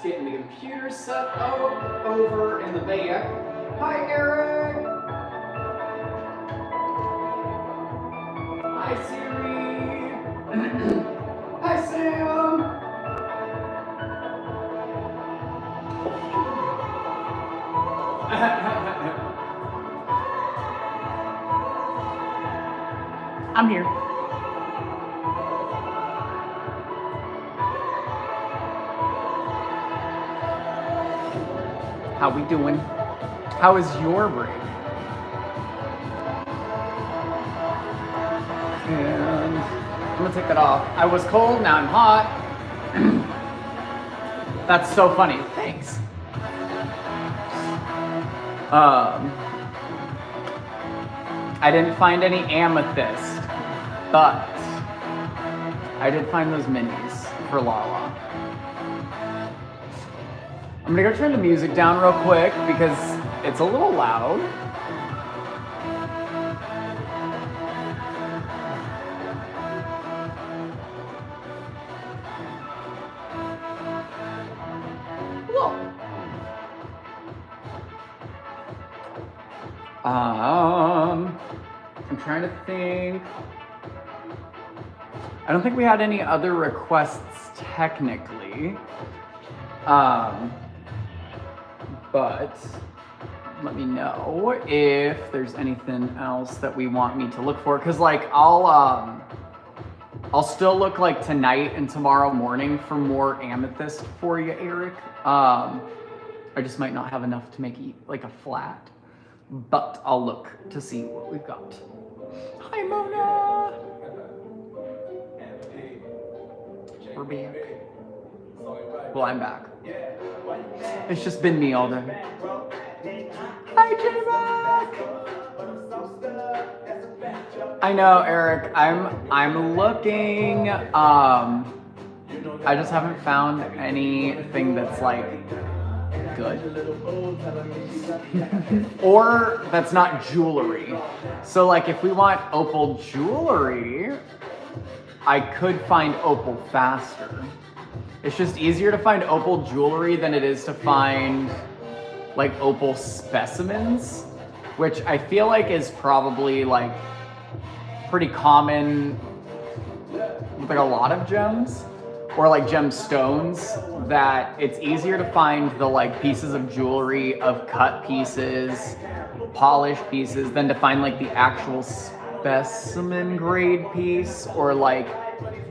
getting the computer set up over in the back. Hi, Eric. Hi, Siri. Hi, Sam. I'm here. How we doing? How was your break? And I'm gonna take that off. I was cold, now I'm hot. That's so funny. Thanks. I didn't find any amethyst, but I did find those minis for Lala. I'm gonna go turn the music down real quick because it's a little loud. I'm trying to think. I don't think we had any other requests technically. But let me know if there's anything else that we want me to look for. Cause like I'll still look like tonight and tomorrow morning for more amethyst for you, Eric. I just might not have enough to make like a flat, but I'll look to see what we've got. Hi, Mona. We're back. Well, I'm back. It's just been me all day. Hi, J-Mac. I know, Eric. I'm looking. I just haven't found anything that's like good. Or that's not jewelry. So like if we want opal jewelry, I could find opal faster. It's just easier to find opal jewelry than it is to find like opal specimens, which I feel like is probably like pretty common with like a lot of gems or like gemstones, that it's easier to find the like pieces of jewelry of cut pieces, polished pieces, than to find like the actual specimen grade piece or like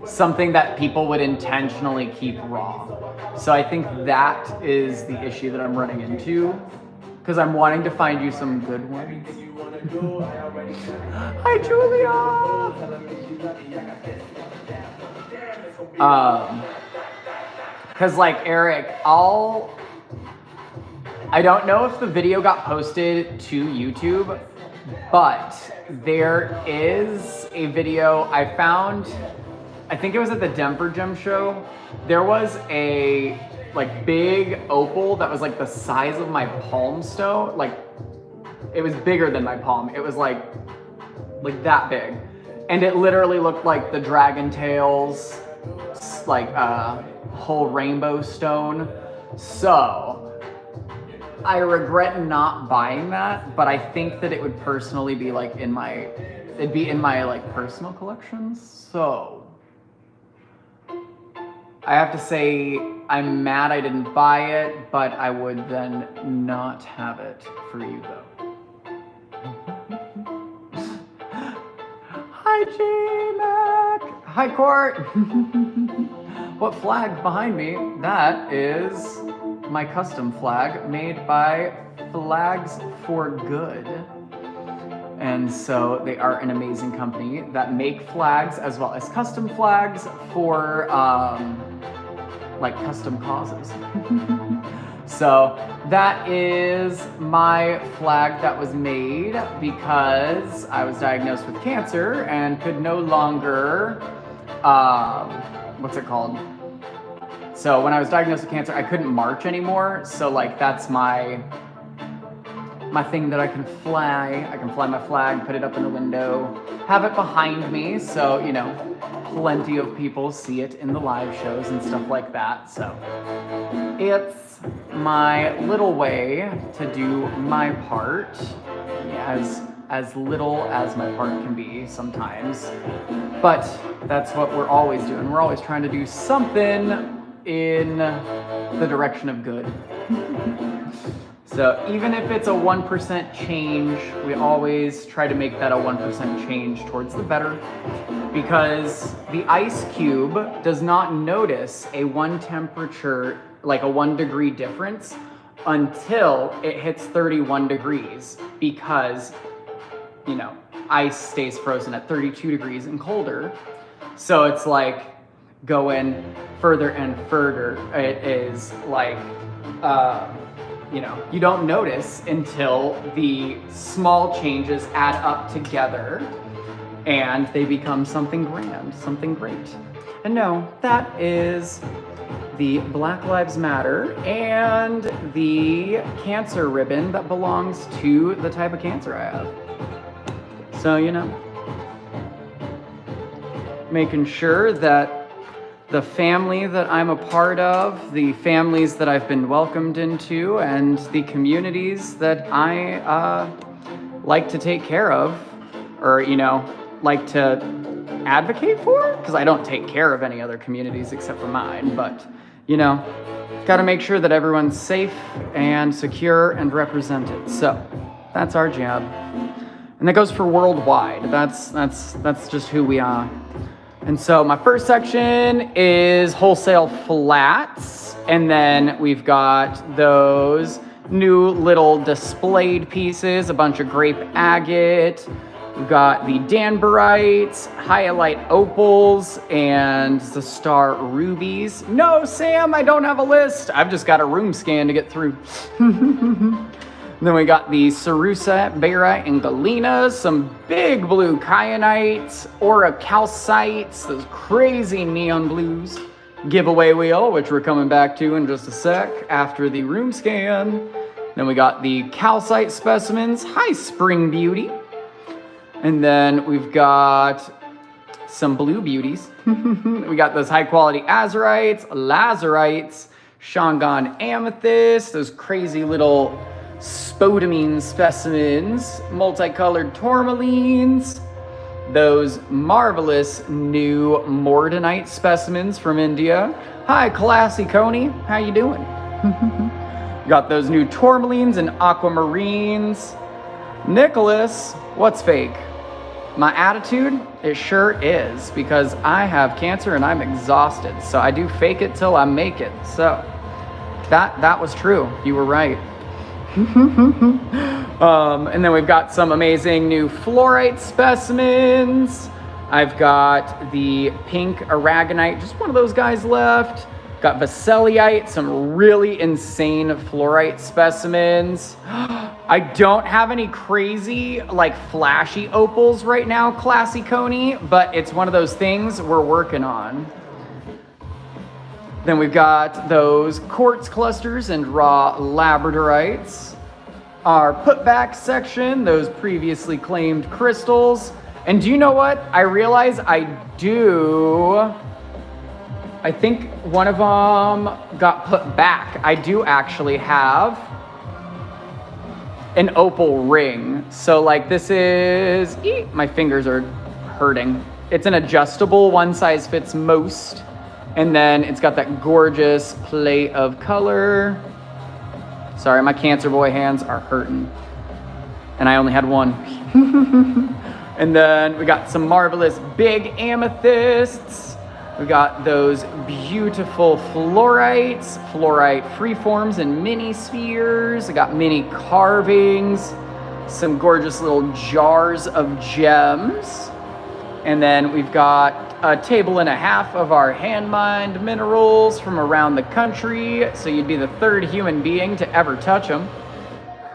something that people would intentionally keep raw. So I think that is the issue that I'm running into, because I'm wanting to find you some good ones. Hi, Julia! Because like Eric, I don't know if the video got posted to YouTube, but there is a video I found. I think it was at the Denver Gem Show. There was a like big opal that was like the size of my palm stone. Like it was bigger than my palm. It was like that big. And it literally looked like the dragon tails, like whole rainbow stone. So I regret not buying that, but I think that it would personally be like it'd be in my like personal collections. So I have to say I'm mad I didn't buy it, but I would then not have it for you though. Hi, J-Mac. Hi, Court. What flag behind me? That is my custom flag made by Flags for Good. And so they are an amazing company that make flags as well as custom flags for like custom causes. So that is my flag that was made because I was diagnosed with cancer and could no longer, what's it called? So when I was diagnosed with cancer, I couldn't march anymore. So like that's my thing that I can fly. I can fly my flag, put it up in the window, have it behind me. So, you know, plenty of people see it in the live shows and stuff like that. So it's my little way to do my part, as little as my part can be sometimes. But that's what we're always doing. We're always trying to do something in the direction of good. So even if it's a 1% change, we always try to make that a 1% change towards the better, because the ice cube does not notice a 1 degree difference until it hits 31 degrees, because, you know, ice stays frozen at 32 degrees and colder. So it's like going further and further. It is like, you know, you don't notice until the small changes add up together and they become something grand, something great. And no, that is the Black Lives Matter and the cancer ribbon that belongs to the type of cancer I have. So, you know, making sure that the family that I'm a part of, the families that I've been welcomed into, and the communities that I like to take care of, or, you know, like to advocate for, because I don't take care of any other communities except for mine, but, you know, got to make sure that everyone's safe and secure and represented. So that's our job. And that goes for worldwide. That's just who we are. And so my first section is wholesale flats, and then we've got those new little displayed pieces, a bunch of grape agate. We've got the Danberites, Hyalite opals, and the star rubies. No, Sam, I don't have a list. I've just got a room scan to get through. And then we got the Cerussite, Barite, and Galenas, some big blue Kyanites, Aura Calcites, those crazy neon blues, giveaway wheel, which we're coming back to in just a sec after the room scan. Then we got the calcite specimens, High Spring Beauty. And then we've got some blue beauties. We got those high quality azurites, lazurites, Shangan amethyst, those crazy little spodumene specimens, multicolored tourmalines, those marvelous new mordanite specimens from India. Hi, classy Coney, how you doing? Got those new tourmalines and aquamarines. Nicholas, what's fake? My attitude? It sure is, because I have cancer and I'm exhausted, so I do fake it till I make it. So that was true. You were right. And then we've got some amazing new fluorite specimens. I've got the pink aragonite, just one of those guys left. Got Veseliite, some really insane fluorite specimens. I don't have any crazy, like, flashy opals right now, classy Coney, but it's one of those things we're working on. Then we've got those quartz clusters and raw labradorites. Our putback section, those previously claimed crystals. And do you know what? I realize I think one of them got put back. I do actually have an opal ring. So like this is, my fingers are hurting. It's an adjustable, one size fits most. And then it's got that gorgeous play of color. Sorry, my cancer boy hands are hurting. And I only had one. And then we got some marvelous big amethysts. We got those beautiful fluorite freeforms and mini spheres. I got mini carvings, some gorgeous little jars of gems. And then we've got a table and a half of our hand-mined minerals from around the country. So you'd be the third human being to ever touch them.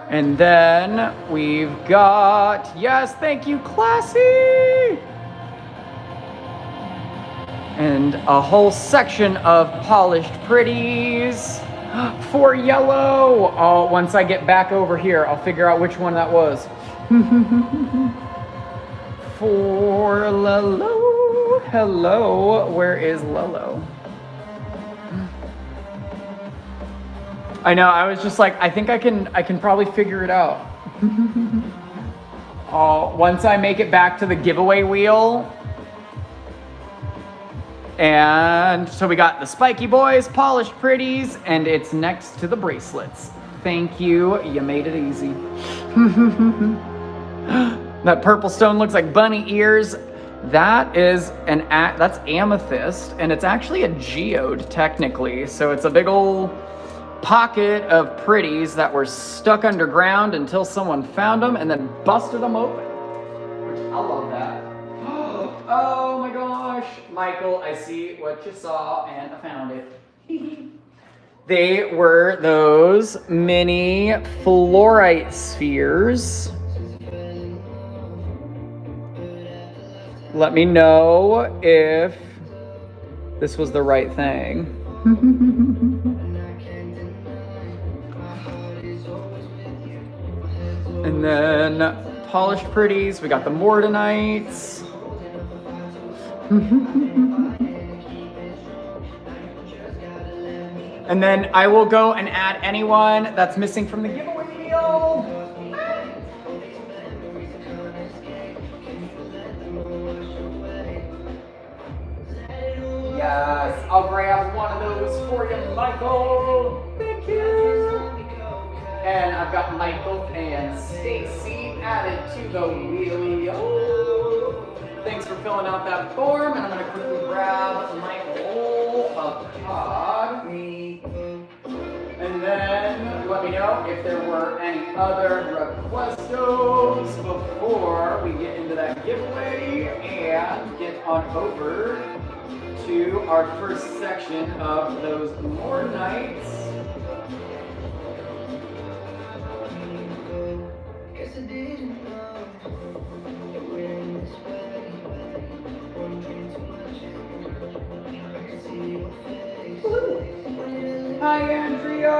And then we've got, yes, thank you, classy! And a whole section of polished pretties for yellow. Oh, once I get back over here, I'll figure out which one that was. For Lolo. Hello, where is Lolo? I know, I was just like, I think I can probably figure it out. Oh, once I make it back to the giveaway wheel. And so we got the spiky boys, polished pretties, and it's next to the bracelets. Thank you, you made it easy. That purple stone looks like bunny ears. That is that's amethyst, and it's actually a geode technically. So it's a big old pocket of pretties that were stuck underground until someone found them and then busted them open. Which I love that. Oh my gosh, Michael, I see what you saw and I found it. They were those mini fluorite spheres. Let me know if this was the right thing. And then polished pretties, we got the Mordanites. And then I will go and add anyone that's missing from the giveaway wheel. Yes, I'll grab one of those for you, Michael. Thank you. And I've got Michael and Stacy added to the wheel. Thanks for filling out that form, and I'm going to quickly grab my whole pod. And then let me know if there were any other requestos before we get into that giveaway and get on over to our first section of those Mordanites. Hi, Andrea.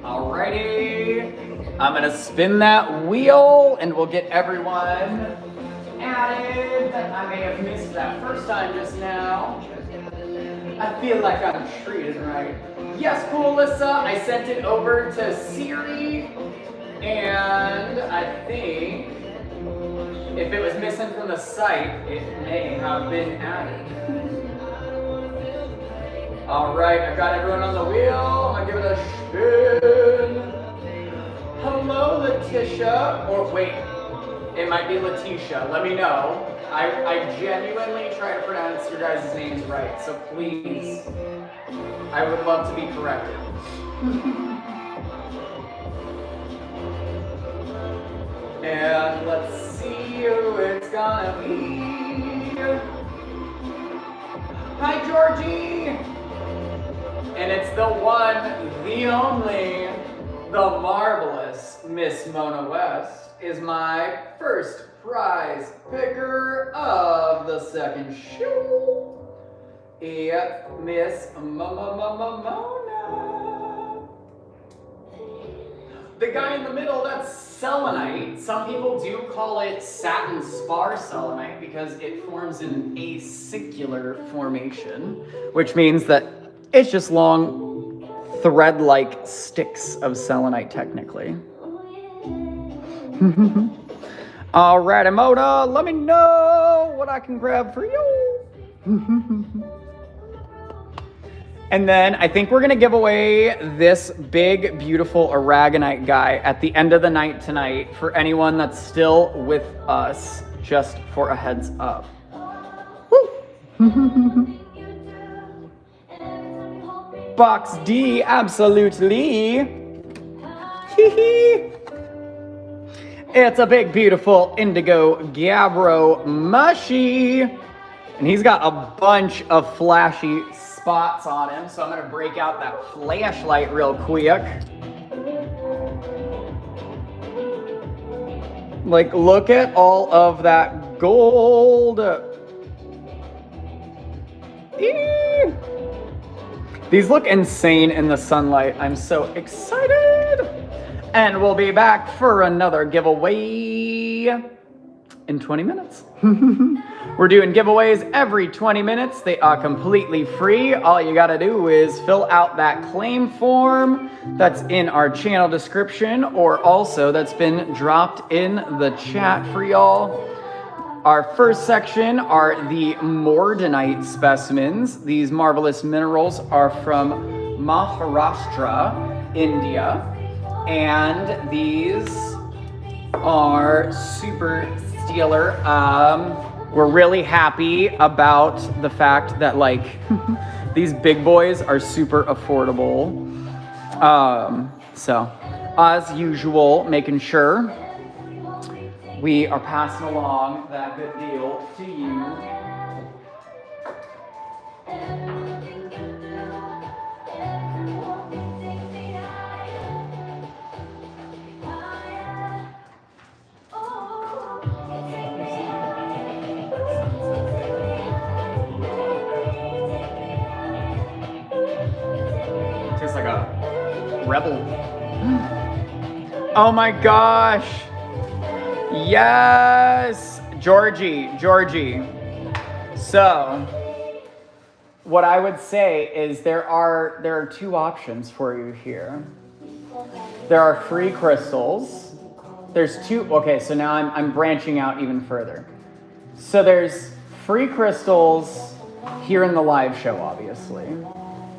Alrighty, I'm gonna spin that wheel and we'll get everyone added that I may have missed that first time just now. I feel like I'm treated right. Yes, cool, Alyssa. I sent it over to Siri, and I think if it was missing from the site, it may have been added. All right, I've got everyone on the wheel. I'm gonna give it a spin. Hello, Letitia. Or wait, it might be Letitia. Let me know. I genuinely try to pronounce your guys' names right, so please, I would love to be corrected. And let's see who it's gonna be. Hi, Georgie! And it's the one, the only, the marvelous Miss Mona West is my first prize picker of the second show. It's Miss Mona. The guy in the middle, that's selenite. Some people do call it satin spar selenite because it forms an acicular formation, which means that it's just long thread-like sticks of selenite technically. All right, Mona, let me know what I can grab for you. And then I think we're gonna give away this big, beautiful aragonite guy at the end of the night tonight for anyone that's still with us, just for a heads up. Woo! Box D, absolutely. Hee. It's a big, beautiful indigo Gabbro mushy. And he's got a bunch of flashy spots on him, so I'm gonna break out that flashlight real quick. Like, look at all of that gold. Eee. These look insane in the sunlight. I'm so excited. And we'll be back for another giveaway. in 20 minutes. We're doing giveaways every 20 minutes. They are completely free. All you gotta do is fill out that claim form that's in our channel description, or also that's been dropped in the chat for y'all. Our first section are the Mordanite specimens. These marvelous minerals are from Maharashtra, India, and these are super stellar. We're really happy about the fact that like these big boys are super affordable. So as usual, making sure we are passing along that good deal to you. Tastes like a rebel. Oh my gosh. Yes, Georgie. So, what I would say is there are two options for you here. There are free crystals. There's two. Okay, so now I'm branching out even further. So there's free crystals here in the live show, obviously.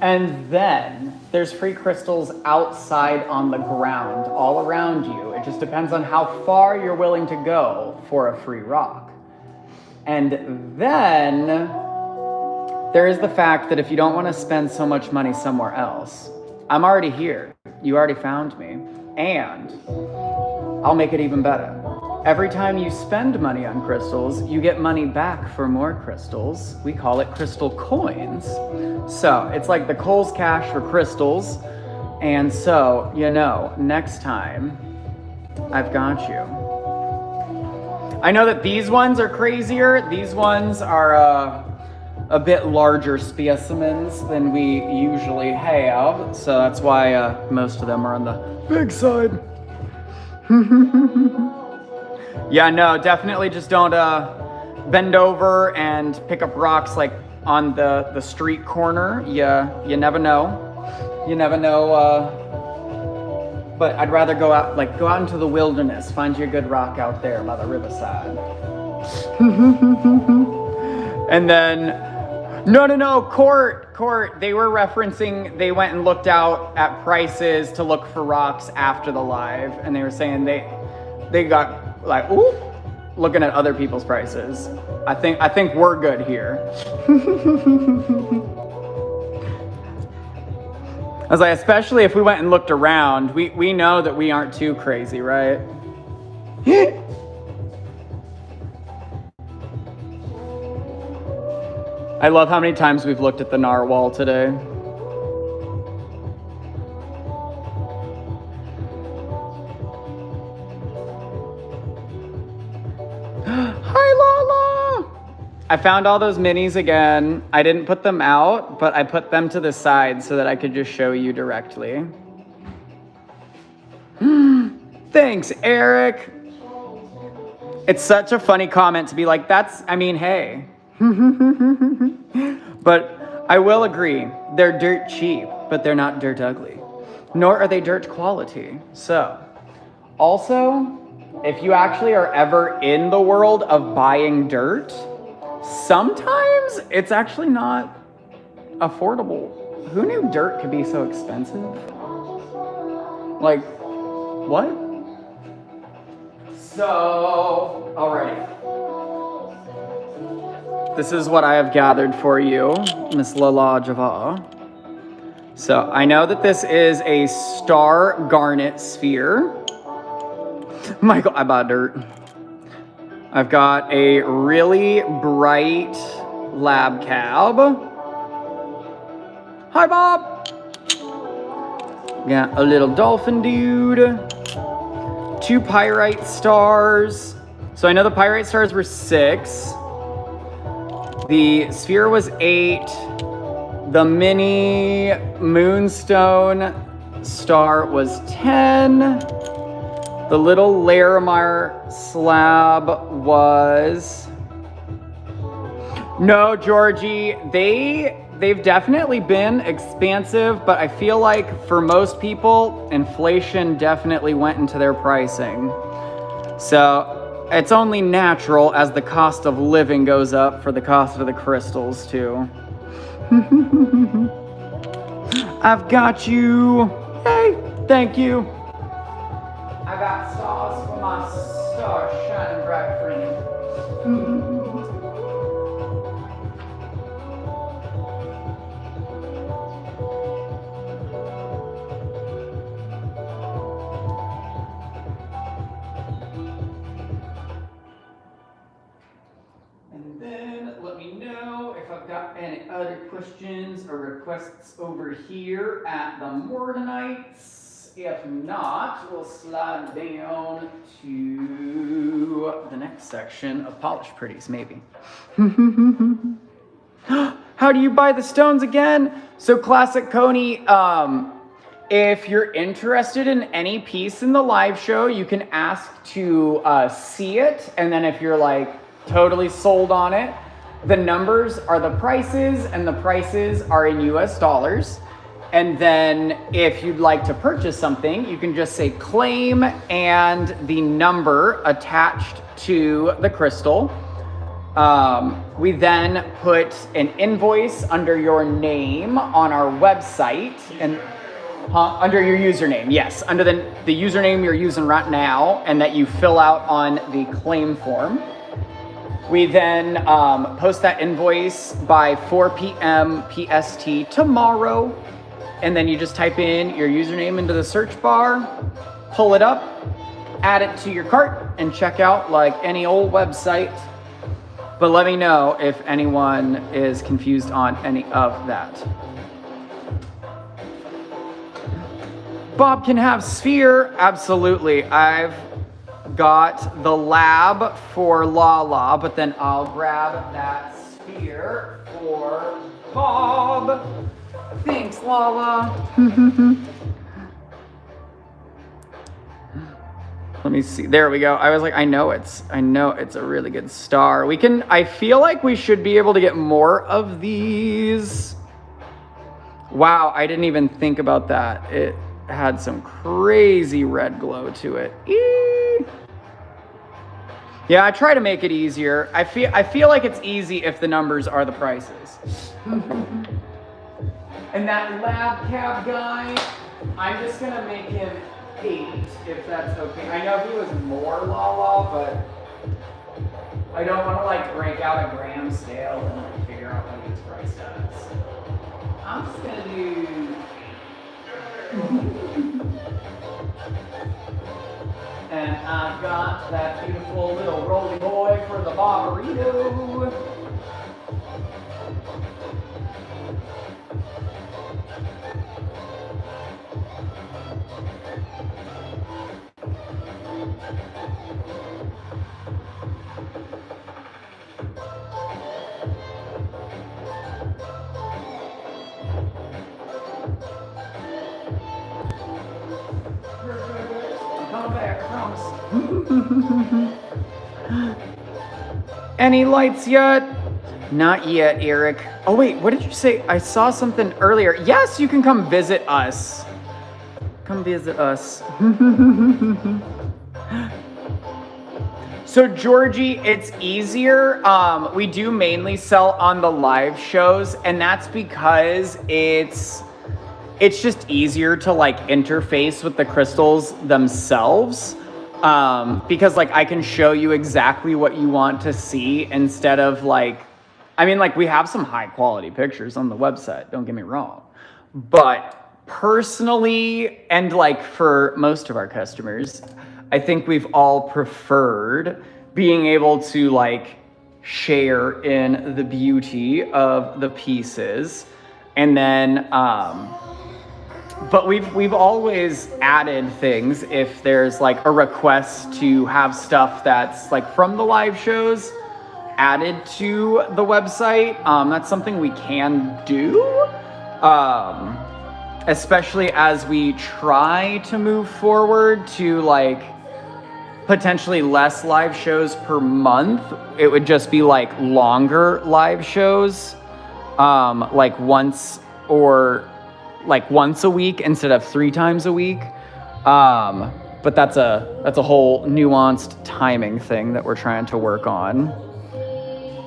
And then there's free crystals outside on the ground, all around you. It just depends on how far you're willing to go for a free rock. And then there is the fact that if you don't want to spend so much money somewhere else, I'm already here. You already found me. And I'll make it even better. Every time you spend money on crystals, you get money back for more crystals. We call it crystal coins. So it's like the Kohl's Cash for crystals. And so, you know, next time, I've got you. I know that these ones are crazier. These ones are a bit larger specimens than we usually have. So that's why most of them are on the big side. Yeah, no, definitely just don't bend over and pick up rocks like on the street corner. You never know. You never know. But I'd rather go out into the wilderness, find you a good rock out there by the riverside. And then, no, court. They were referencing, they went and looked out at prices to look for rocks after the live, and they were saying they got like, ooh, looking at other people's prices. I think we're good here. I was like, especially if we went and looked around, we know that we aren't too crazy, right? I love how many times we've looked at the narwhal today. I found all those minis again. I didn't put them out, but I put them to the side so that I could just show you directly. Thanks, Eric. It's such a funny comment to be like, hey. But I will agree, they're dirt cheap, but they're not dirt ugly. Nor are they dirt quality. So, also, if you actually are ever in the world of buying dirt, sometimes it's actually not affordable. Who knew dirt could be so expensive? Like, what? So, alrighty. This is what I have gathered for you, Miss Lala Java. So, I know that this is a star garnet sphere. Michael, I bought dirt. I've got a really bright lab cab. Hi, Bob. Got a little dolphin dude. 2 pyrite stars. So I know the pyrite stars were 6. The sphere was 8. The mini moonstone star was 10. The little Larimar slab was... No, Georgie, they've definitely been expansive, but I feel like for most people, inflation definitely went into their pricing. So it's only natural as the cost of living goes up for the cost of the crystals too. I've got you. Hey, thank you. I got stars for my star shining bright friend. And then let me know if I've got any other questions or requests over here at the Morganites. If not, we'll slide down to the next section of Polished Pretties, maybe. How do you buy the stones again? So Classic Coney, if you're interested in any piece in the live show, you can ask to see it. And then if you're like totally sold on it, the numbers are the prices, and the prices are in US dollars. And then if you'd like to purchase something, you can just say claim and the number attached to the crystal. We then put an invoice under your name on our website and under your username. Yes, under the username you're using right now and that you fill out on the claim form. We then post that invoice by 4 p.m. PST tomorrow. And then you just type in your username into the search bar, pull it up, add it to your cart, and check out like any old website. But let me know if anyone is confused on any of that. Bob can have sphere. Absolutely. I've got the lab for Lala, but then I'll grab that sphere for Bob. Thanks, Lala. Let me see. There we go. I was like, I know it's a really good star. I feel like we should be able to get more of these. Wow, I didn't even think about that. It had some crazy red glow to it. Eee. Yeah, I try to make it easier. I feel like it's easy if the numbers are the prices. And that lab cab guy, I'm just gonna make him 8, if that's okay. I know he was more Lala, but I don't want to like break out a gram scale and like figure out what he's priced as. I'm just gonna do. And I've got that beautiful little roly boy for the Barbarito. Any lights yet? Not yet, Eric. Oh wait, what did you say? I saw something earlier. Yes, you can come visit us. Come visit us. So Georgie, it's easier. We do mainly sell on the live shows, and that's because it's just easier to like interface with the crystals themselves. Because like I can show you exactly what you want to see instead of like, I mean, like we have some high quality pictures on the website, don't get me wrong. But personally, and like for most of our customers, I think we've all preferred being able to like share in the beauty of the pieces. And then, but we've always added things if there's like a request to have stuff that's like from the live shows added to the website. That's something we can do, especially as we try to move forward to like potentially less live shows per month. It would just be like longer live shows, like once a week instead of 3 times a week. But that's a whole nuanced timing thing that we're trying to work on.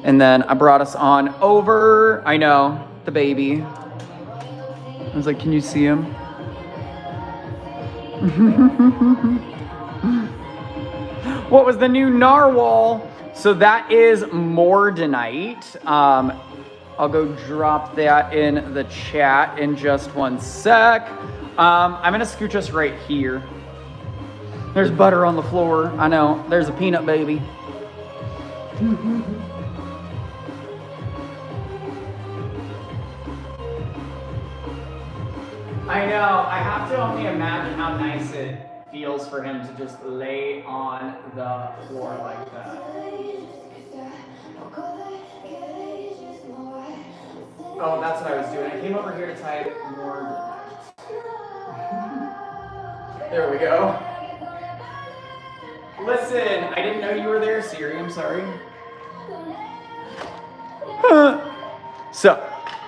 And then I brought us on over, I know, the baby. I was like, can you see him? What was the new narwhal? So that is Mordenite. I'll go drop that in the chat in just one sec. I'm gonna scooch us right here. There's butter on the floor. I know, there's a peanut baby. I know, I have to only imagine how nice it feels for him to just lay on the floor like that. Oh, that's what I was doing. I came over here to type more. There we go. Listen, I didn't know you were there, Siri. I'm sorry. So,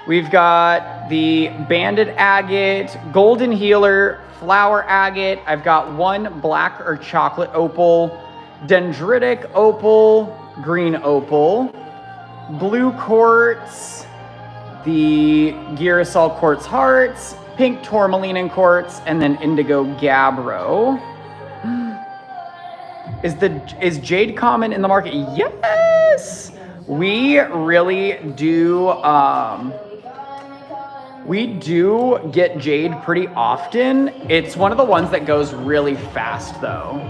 we've got the banded agate, golden healer, flower agate. I've got 1 black or chocolate opal, dendritic opal, green opal, blue quartz, the girasol quartz hearts, pink tourmaline quartz, and then indigo gabbro. Is jade common in the market? Yes! We really do, we do get jade pretty often. It's one of the ones that goes really fast though.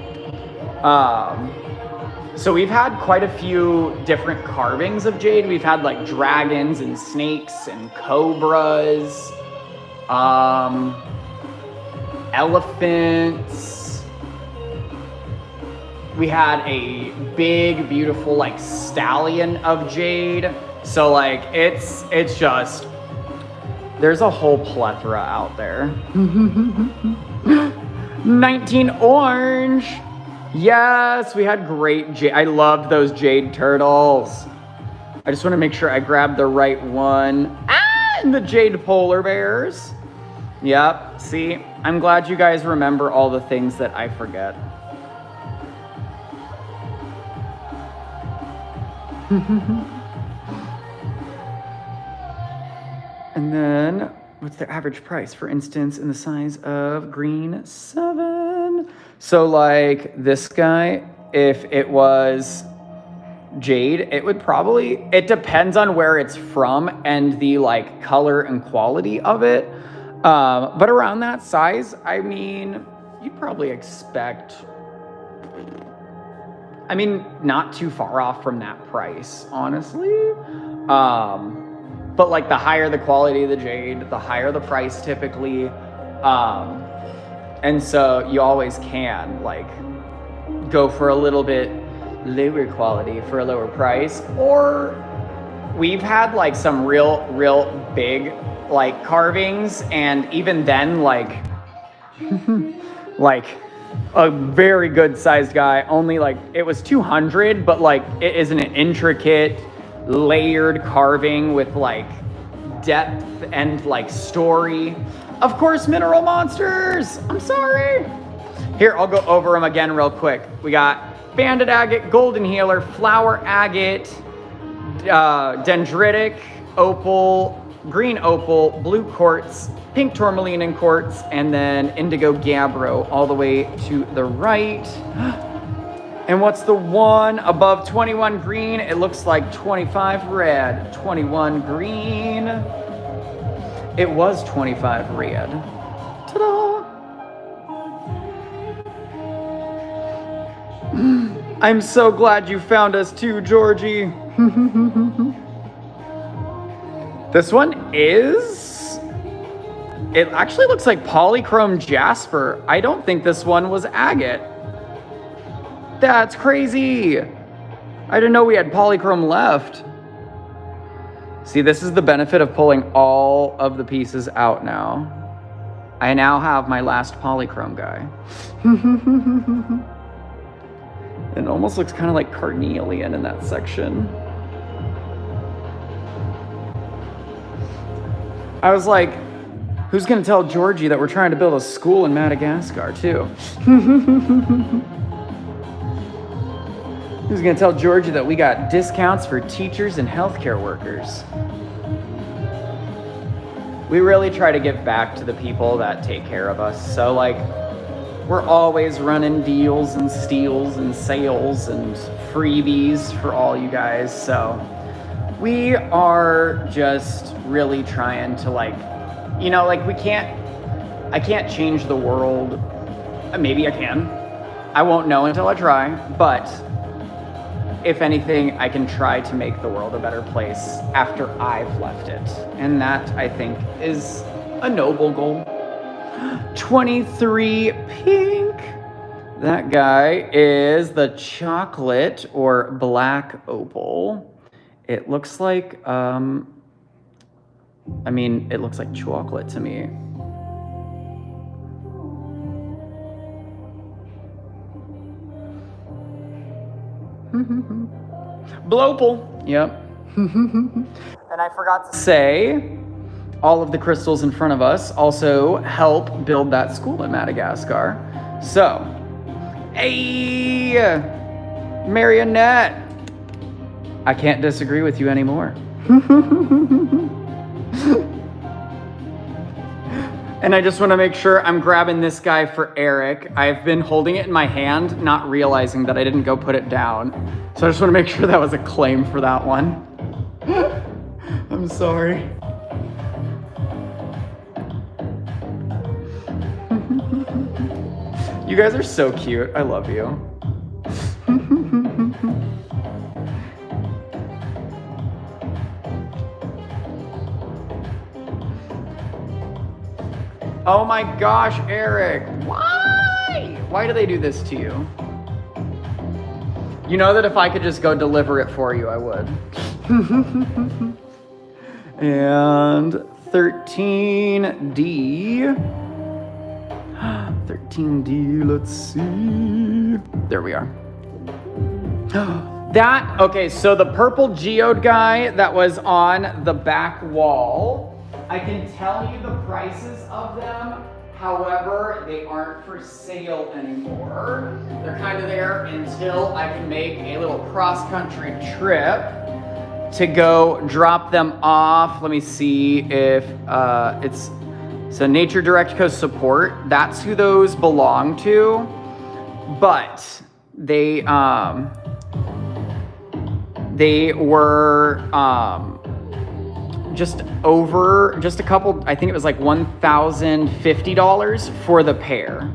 So we've had quite a few different carvings of jade. We've had like dragons and snakes and cobras, elephants. We had a big, beautiful like stallion of jade. So like it's just, there's a whole plethora out there. 19 orange. Yes, we had great jade. I loved those jade turtles. I just want to make sure I grab the right one. And the jade polar bears. Yep, see, I'm glad you guys remember all the things that I forget. And then, what's their average price? For instance, in the size of green 7. So like this guy, if it was jade, it would probably, it depends on where it's from and the like color and quality of it. But around that size, I mean, you'd probably expect, I mean, not too far off from that price, honestly. But like the higher the quality of the jade, the higher the price typically. And so you always can like go for a little bit lower quality for a lower price. Or we've had like some real big like carvings, and even then like like a very good sized guy, only like it was 200, but like it is an intricate layered carving with like depth and like story. Of course, mineral monsters. I'm sorry. Here, I'll go over them again real quick. We got banded agate, golden healer, flower agate, dendritic opal, green opal, blue quartz, pink tourmaline and quartz, and then indigo gabbro all the way to the right. And what's the one above 21 green? It looks like 25 red. 21 green. It was 25 red. Ta-da! I'm so glad you found us too, Georgie. This one is, it actually looks like polychrome jasper. I don't think this one was agate. That's crazy. I didn't know we had polychrome left. See, this is the benefit of pulling all of the pieces out now. I now have my last polychrome guy. It almost looks kind of like carnelian in that section. I was like, who's gonna tell Georgie that we're trying to build a school in Madagascar too? Who's gonna tell Georgie that we got discounts for teachers and healthcare workers? We really try to give back to the people that take care of us. So like, we're always running deals and steals and sales and freebies for all you guys. So we are just really trying to like, you know, like I can't change the world. Maybe I can. I won't know until I try, but if anything, I can try to make the world a better place after I've left it. And that, I think, is a noble goal. 23 pink. That guy is the chocolate or black opal. It looks like, it looks like chocolate to me. Blopal. Yep. And I forgot to say, all of the crystals in front of us also help build that school in Madagascar. So, hey, Marionette. I can't disagree with you anymore. And I just want to make sure I'm grabbing this guy for Eric. I've been holding it in my hand, not realizing that I didn't go put it down. So I just want to make sure that was a claim for that one. I'm sorry. You guys are so cute. I love you. Oh my gosh, Eric. Why? Why do they do this to you? You know that if I could just go deliver it for you, I would. And 13D. 13D, let's see. There we are. Okay, so the purple geode guy that was on the back wall, I can tell you the prices of them. However, they aren't for sale anymore. They're kind of there until I can make a little cross-country trip to go drop them off. Let me see if it's Nature Direct Coast Support. That's who those belong to. But they were just a couple, I think it was like $1,050 for the pair.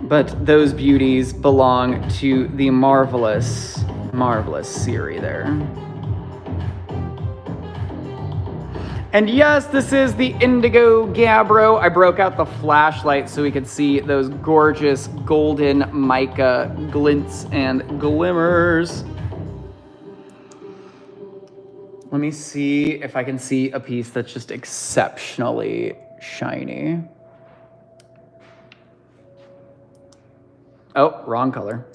But those beauties belong to the marvelous Siri there. And yes, this is the Indigo Gabbro. I broke out the flashlight so we could see those gorgeous golden mica glints and glimmers. Let me see if I can see a piece that's just exceptionally shiny. Oh, wrong color.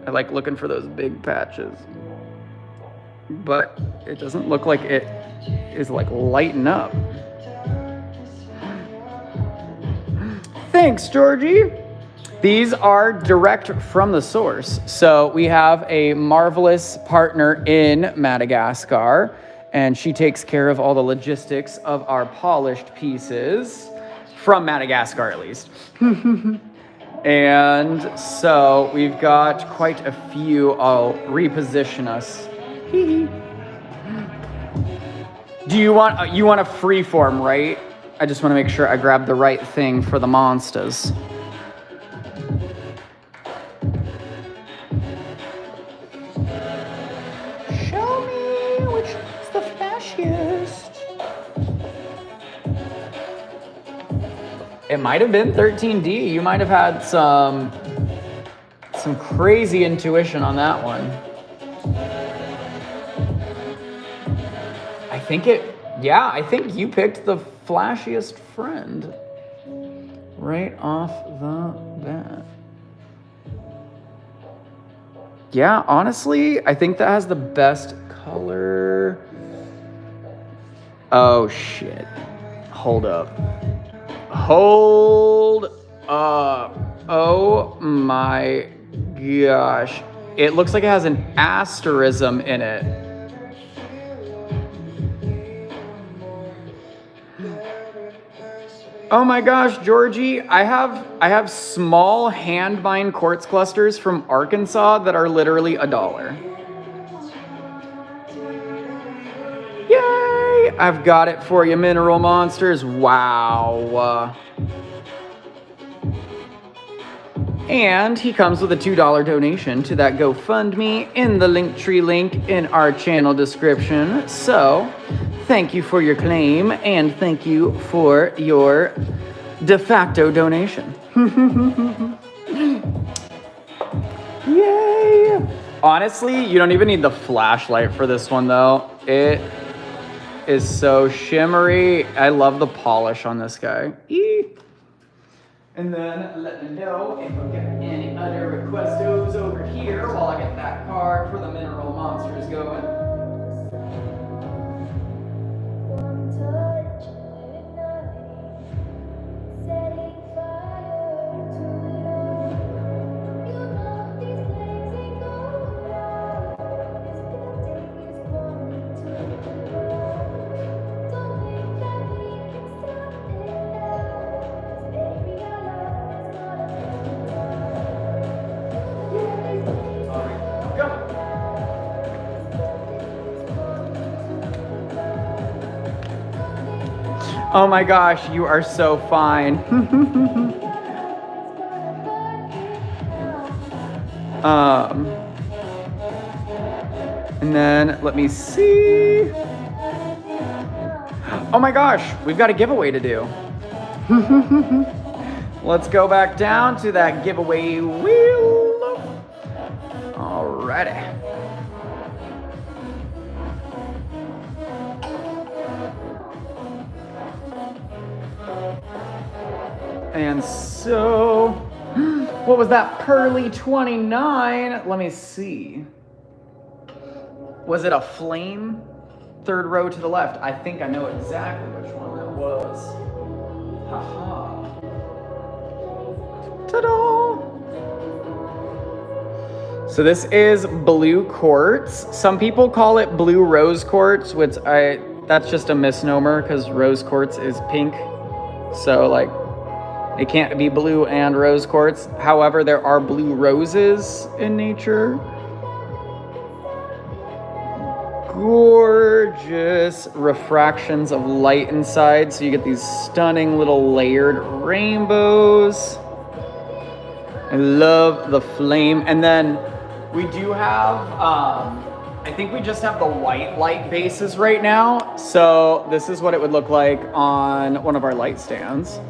I like looking for those big patches. But it doesn't look like it is like lighting up. Thanks, Georgie. These are direct from the source. So we have a marvelous partner in Madagascar, and she takes care of all the logistics of our polished pieces, from Madagascar at least. And so we've got quite a few. I'll reposition us. Do you want a free form, right? I just want to make sure I grab the right thing for the monsters. Show me which is the flashiest. It might have been 13D. You might have had some crazy intuition on that one. I think it Yeah, I think you picked the flashiest friend right off the bat. Yeah, honestly, I think that has the best color. Oh, shit. Hold up. Hold up. Oh my gosh. It looks like it has an asterism in it. Oh my gosh, Georgie, I have small hand vine quartz clusters from Arkansas that are literally $1. Yay! I've got it for you, Mineral Monsters. Wow. And he comes with a $2 donation to that GoFundMe in the Linktree link in our channel description. So, thank you for your claim and thank you for your de facto donation. Yay! Honestly, you don't even need the flashlight for this one though. It is so shimmery. I love the polish on this guy. Eee. And then let me know if I've got any other requestos over here while I get that card for the Mineral Monsters going. Oh my gosh, you are so fine. And then let me see. Oh my gosh, we've got a giveaway to do. Let's go back down to that giveaway wheel. Alrighty. And so, what was that pearly 29? Let me see. Was it a flame? Third row to the left. I think I know exactly which one that was. Haha. Ta-da! So this is blue quartz. Some people call it blue rose quartz, which that's just a misnomer because rose quartz is pink. So like, it can't be blue and rose quartz. However, there are blue roses in nature. Gorgeous refractions of light inside. So you get these stunning little layered rainbows. I love the flame. And then we do have, I think we just have the white light bases right now. So this is what it would look like on one of our light stands.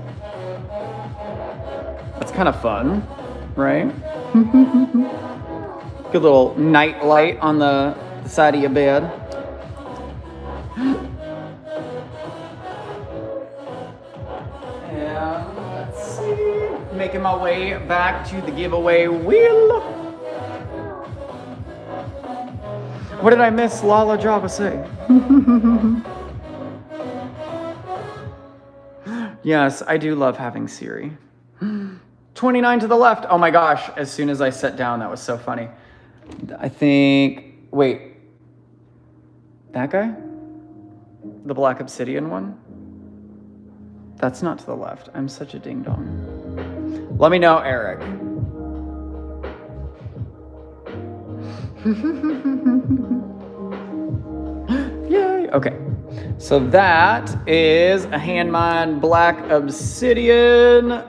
That's kind of fun, right? Good little night light on the side of your bed. And let's see, making my way back to the giveaway wheel. What did I miss Lala Java say? Yes, I do love having Siri. 29 to the left. Oh my gosh, as soon as I sat down, that was so funny. I think, wait, that guy? The black obsidian one? That's not to the left. I'm such a ding dong. Let me know, Eric. Yay, okay. So that is a hand mine black obsidian.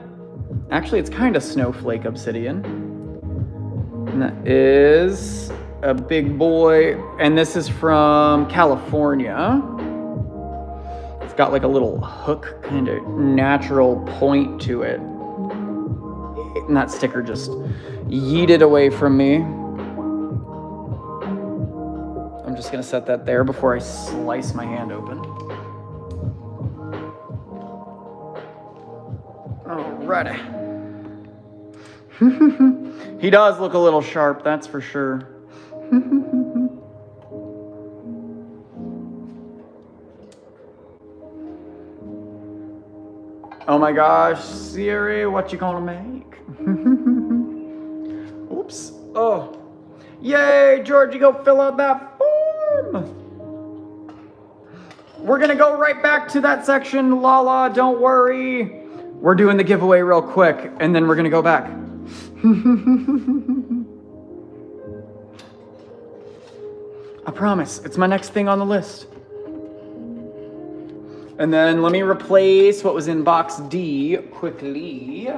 Actually, it's kind of snowflake obsidian. And that is a big boy. And this is from California. It's got like a little hook kind of natural point to it. And that sticker just yeeted away from me. I'm just gonna set that there before I slice my hand open. Alrighty. He does look a little sharp, that's for sure. Oh my gosh, Siri, what you gonna make? Oops. Oh. Yay, Georgie, go fill out that form. We're gonna go right back to that section, Lala, don't worry. We're doing the giveaway real quick, and then we're gonna go back. I promise, it's my next thing on the list. And then let me replace what was in box D quickly.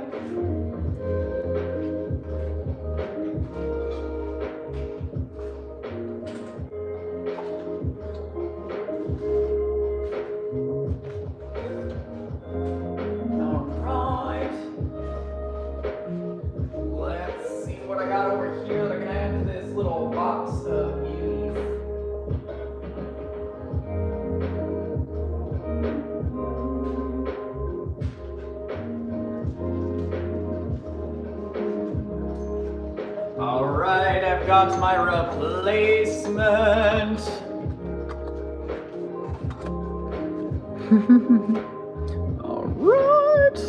Alright. Let's see what I got over here that I can add to this little box of beauties. Alright, I've got my replacement. Alright.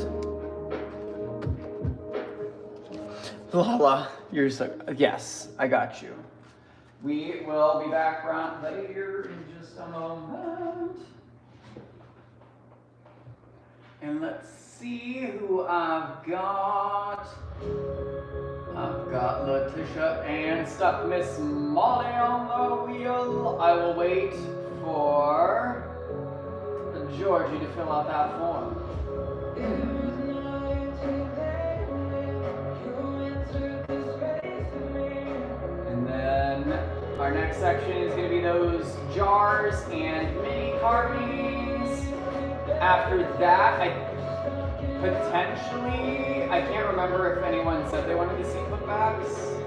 Lala, you're so, yes, I got you. We will be back around later in just a moment. And let's see who I've got. I've got Letitia and stuck Miss Molly on the wheel. I will wait for Georgie to fill out that form. And then our next section is going to be those jars and mini carvings. After that, I can't remember if anyone said they wanted to see putbacks.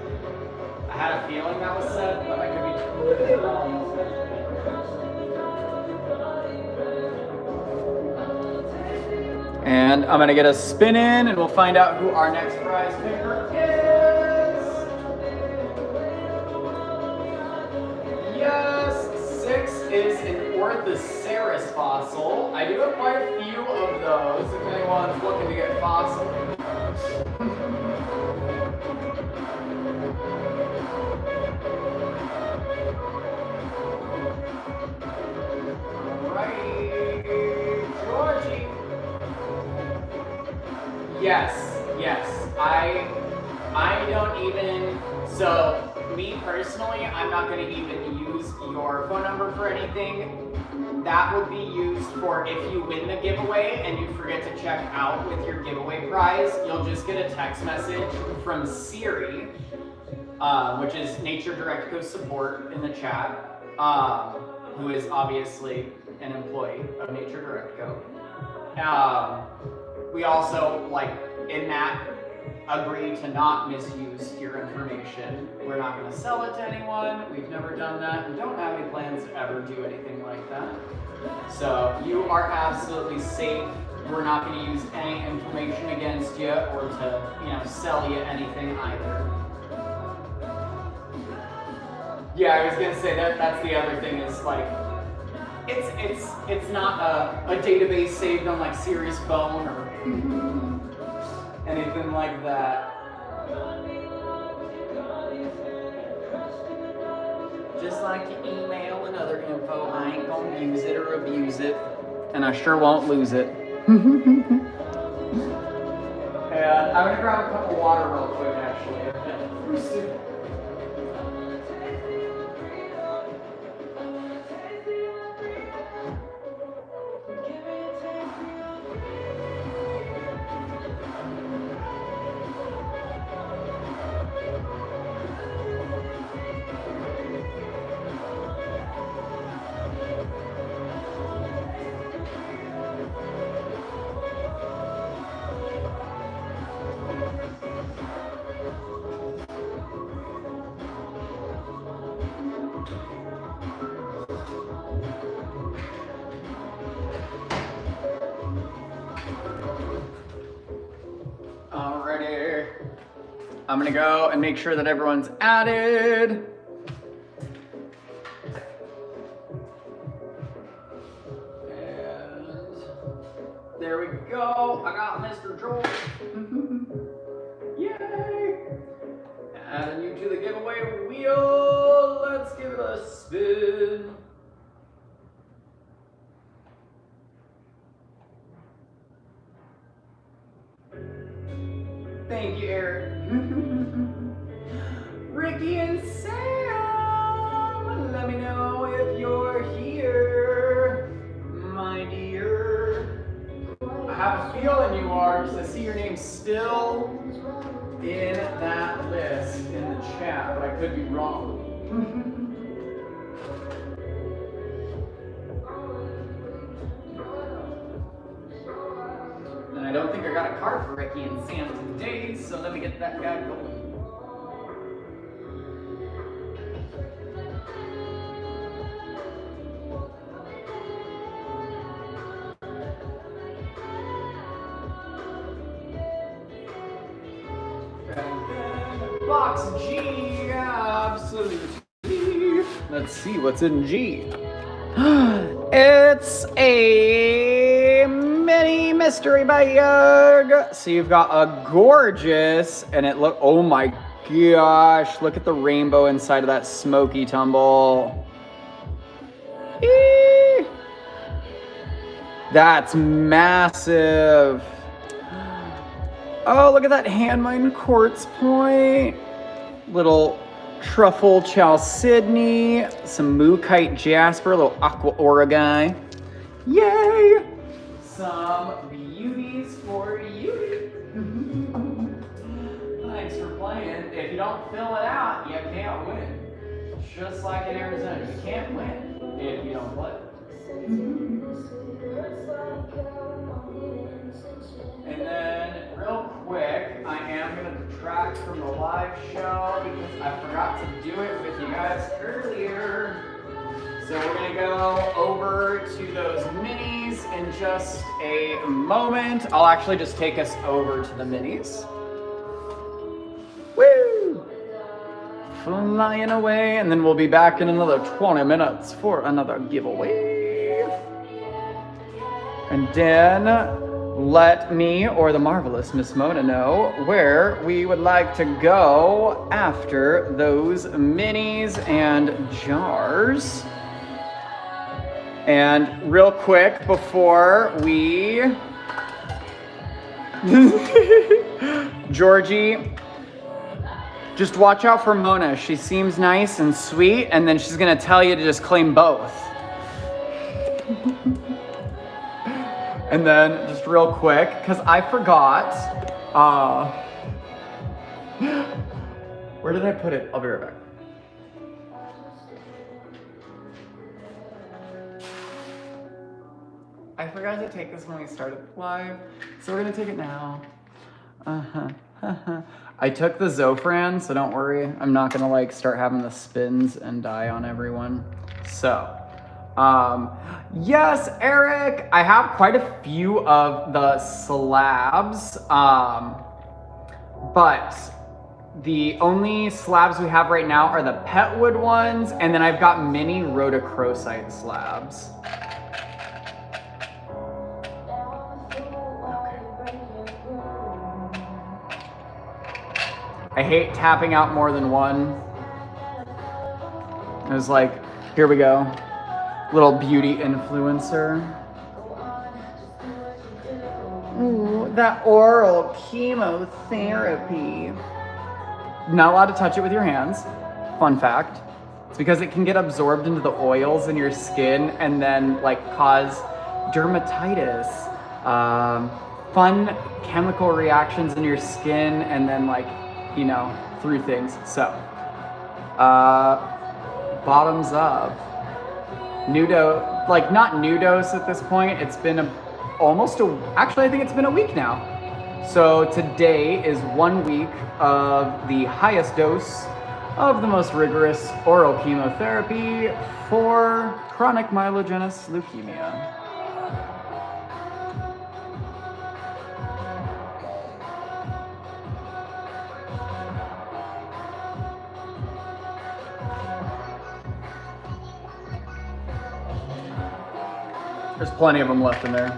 I had a feeling that was said, but I could be totally wrong. And I'm gonna get a spin in and we'll find out who our next prize picker is. Yes, 6 is an Orthoceras fossil. I do have quite a few of those if anyone's looking to get fossil. Alright, Georgie. Yes. I don't even, so me personally, I'm not going to even use your phone number for anything. That would be used for if you win the giveaway and you forget to check out with your giveaway prize, you'll just get a text message from Siri, which is Nature Direct Co support in the chat, who is obviously an employee of Nature Direct Co. We also, in that, agree to not misuse your information. We're not going to sell it to anyone. We've never done that and don't have any plans to ever do anything like that. So you are absolutely safe. We're not going to use any information against you or to, sell you anything either. Yeah, I was going to say that's the other thing is it's not a database saved on Siri's phone or anything like that. Just like your email and other info, I ain't gonna use it or abuse it, and I sure won't lose it. And I'm gonna grab a cup of water real quick, actually. I'm gonna go and make sure that everyone's added. And there we go. I got Mr. Joel. Yay! Adding you to the giveaway wheel. Let's give it a spin. Thank you, Eric. Ricky and Sam, let me know if you're here, my dear. I have a feeling you are, because I see your name still in that list in the chat, but I could be wrong. And I don't think I got a card for Ricky and Sam today, so let me get that guy going. Box G, absolutely. Let's see what's in G. It's a mini mystery bag. So you've got a gorgeous, and it look, oh my gosh, look at the rainbow inside of that smoky tumble. Eee. That's massive. Oh, look at that hand mine quartz point. Little truffle chalcedony, some mookite jasper, a little aqua aura guy. Yay! Some beauties for you. Thanks for playing. If you don't fill it out, you can't win. Just like in Arizona, you can't win if you don't play. And then, real quick, I am going to detract from the live show because I forgot to do it with you guys earlier. So we're going to go over to those minis in just a moment. I'll actually just take us over to the minis. Woo! Flying away, and then we'll be back in another 20 minutes for another giveaway. And then let me or the marvelous Miss Mona know where we would like to go after those minis and jars. And real quick before we... Georgie, just watch out for Mona. She seems nice and sweet, and then she's gonna tell you to just claim both. And then, just real quick, because I forgot, where did I put it? I'll be right back. I forgot to take this when we started live, so we're gonna take it now. I took the Zofran, so don't worry. I'm not gonna like start having the spins and die on everyone. So. Yes, Eric, I have quite a few of the slabs, but the only slabs we have right now are the Petwood ones, and then I've got mini rhodochrosite slabs. I hate tapping out more than one. It was like, here we go. Little beauty influencer. Ooh, that oral chemotherapy. Not allowed to touch it with your hands. Fun fact. It's because it can get absorbed into the oils in your skin and then like cause dermatitis, fun chemical reactions in your skin, and then like, you know, through things. So, bottoms up. Nudo, like not new dose at this point. It's been actually I think it's been a week now. So today is 1 week of the highest dose of the most rigorous oral chemotherapy for chronic myelogenous leukemia. There's plenty of them left in there.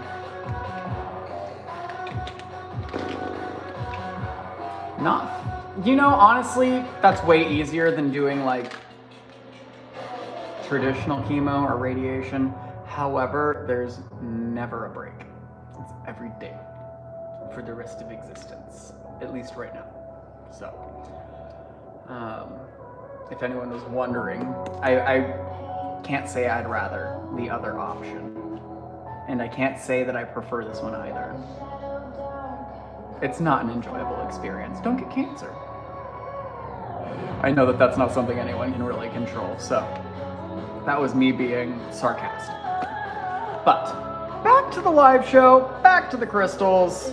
Honestly, that's way easier than doing like traditional chemo or radiation. However, there's never a break. It's every day for the rest of existence, at least right now. So, if anyone was wondering, I can't say I'd rather the other option. And I can't say that I prefer this one either. It's not an enjoyable experience. Don't get cancer. I know that that's not something anyone can really control, so that was me being sarcastic. But back to the live show, back to the crystals.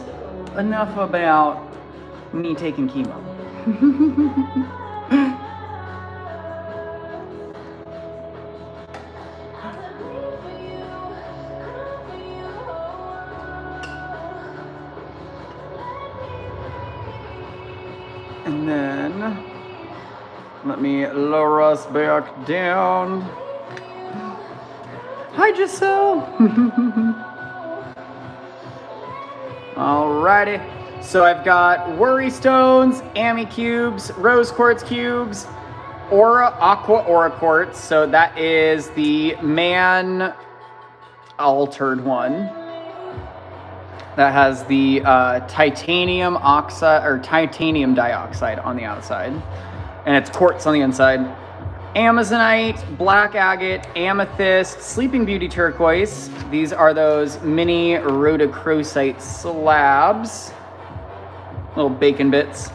Enough about me taking chemo. And then let me lower us back down. Hi, Giselle. Alrighty. So I've got worry stones, Ami cubes, rose quartz cubes, aqua aura quartz. So that is the man altered one. That has the titanium oxide or titanium dioxide on the outside, and it's quartz on the inside. Amazonite, black agate, amethyst, sleeping beauty turquoise. These are those mini rhodochrosite slabs, little bacon bits.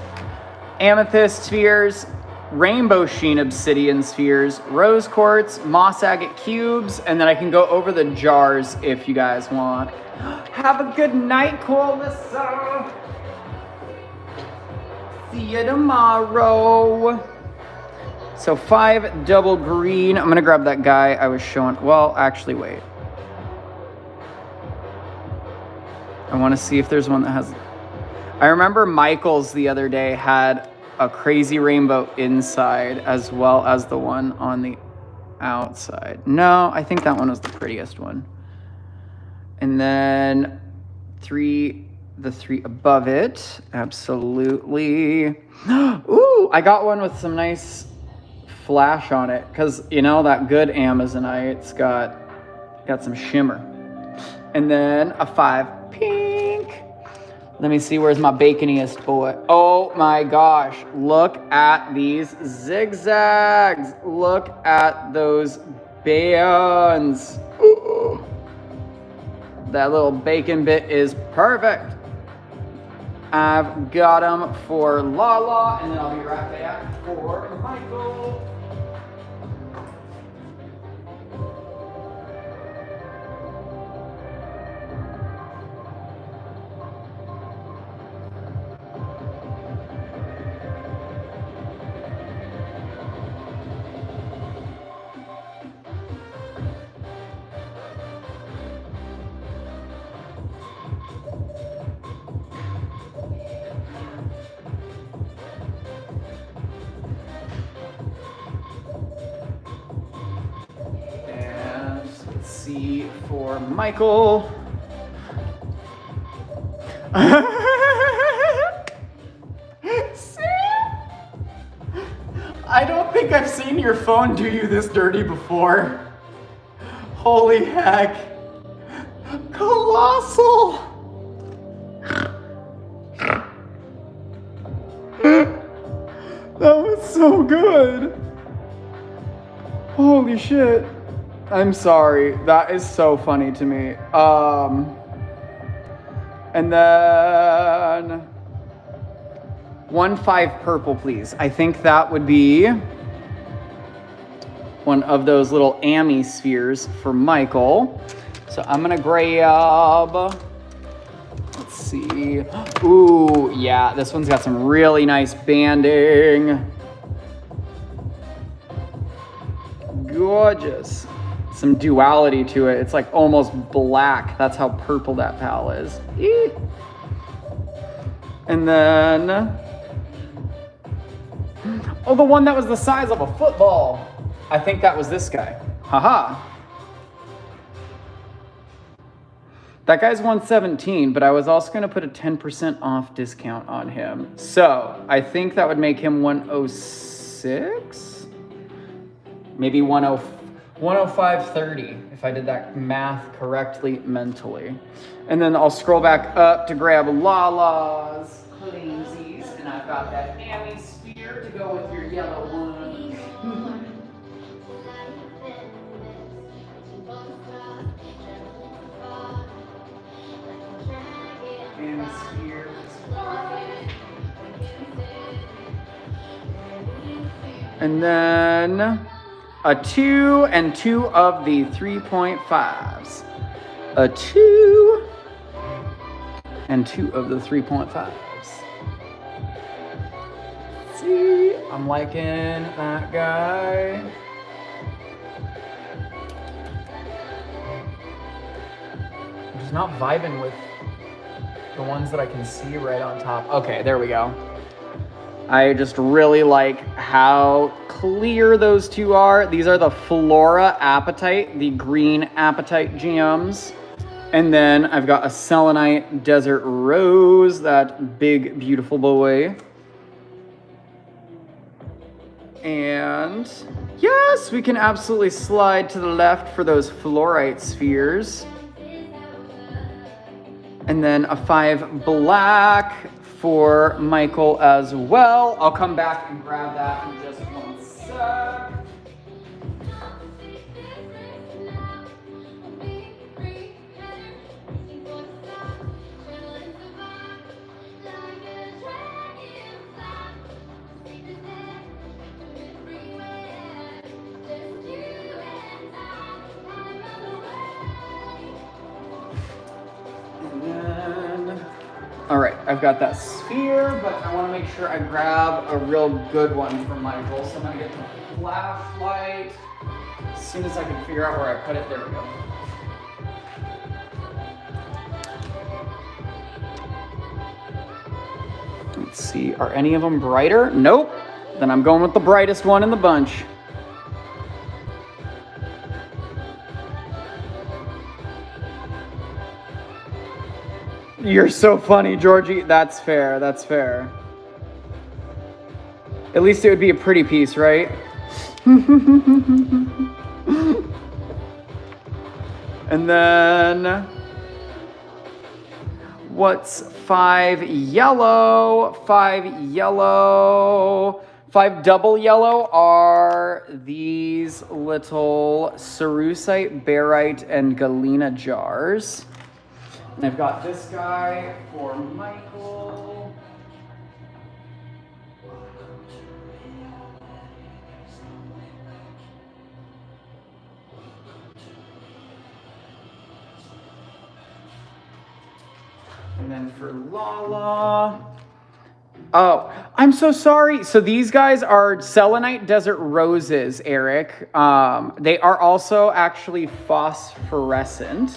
Amethyst spheres, rainbow sheen obsidian spheres, rose quartz, moss agate cubes, and then I can go over the jars if you guys want. Have a good night, Colissa. See you tomorrow. So 5 double green. I'm gonna grab that guy I was showing. Well, actually, wait. I want to see if there's one that has. I remember Michael's the other day had a crazy rainbow inside as well as the one on the outside. No, I think that one was the prettiest one. And then the three above it, absolutely. Ooh, I got one with some nice flash on it, because that good Amazonite's got some shimmer. And then a 5 pink. Let me see, where's my baconiest boy? Oh my gosh, look at these zigzags. Look at those bands. Ooh. That little bacon bit is perfect. I've got them for Lala, and then I'll be right back for Michael. For Michael. See? I don't think I've seen your phone do you this dirty before. Holy heck. Colossal. That was so good. Holy shit. I'm sorry. That is so funny to me. And then 1-5 purple, please. I think that would be one of those little Ami spheres for Michael. So I'm gonna grab, let's see. Ooh, yeah, this one's got some really nice banding. Gorgeous. Some duality to it. It's like almost black. That's how purple that pal is. Eee. And then, oh, the one that was the size of a football. I think that was this guy. Haha. That guy's 117, but I was also going to put a 10% off discount on him. So I think that would make him 106? Maybe 105.30 if I did that math correctly mentally. And then I'll scroll back up to grab Lala's Crazies, and I've got that Amy Spear to go with your yellow one. Amy Spear is fine. And then a 2 and 2 of the 3.5s. A 2 and 2 of the 3.5s. See, I'm liking that guy. I'm just not vibing with the ones that I can see right on top. Okay, there we go. I just really like how clear those two are. These are the Flora Apatite, the green Apatite gems. And then I've got a Selenite Desert Rose, that big, beautiful boy. And yes, we can absolutely slide to the left for those Fluorite spheres. And then a 5 black for Michael as well. I'll come back and grab that in just one sec. All right, I've got that sphere, but I want to make sure I grab a real good one for Michael. So I'm going to get the flashlight as soon as I can figure out where I put it. There we go. Let's see, are any of them brighter? Nope. Then I'm going with the brightest one in the bunch. You're so funny, Georgie. That's fair. That's fair. At least it would be a pretty piece, right? And then what's 5 yellow? 5 yellow. 5 double yellow are these little Cerussite, Barite, and Galena jars. And I've got this guy for Michael. And then for Lala. Oh, I'm so sorry. So these guys are Selenite Desert Roses, Eric. They are also actually phosphorescent.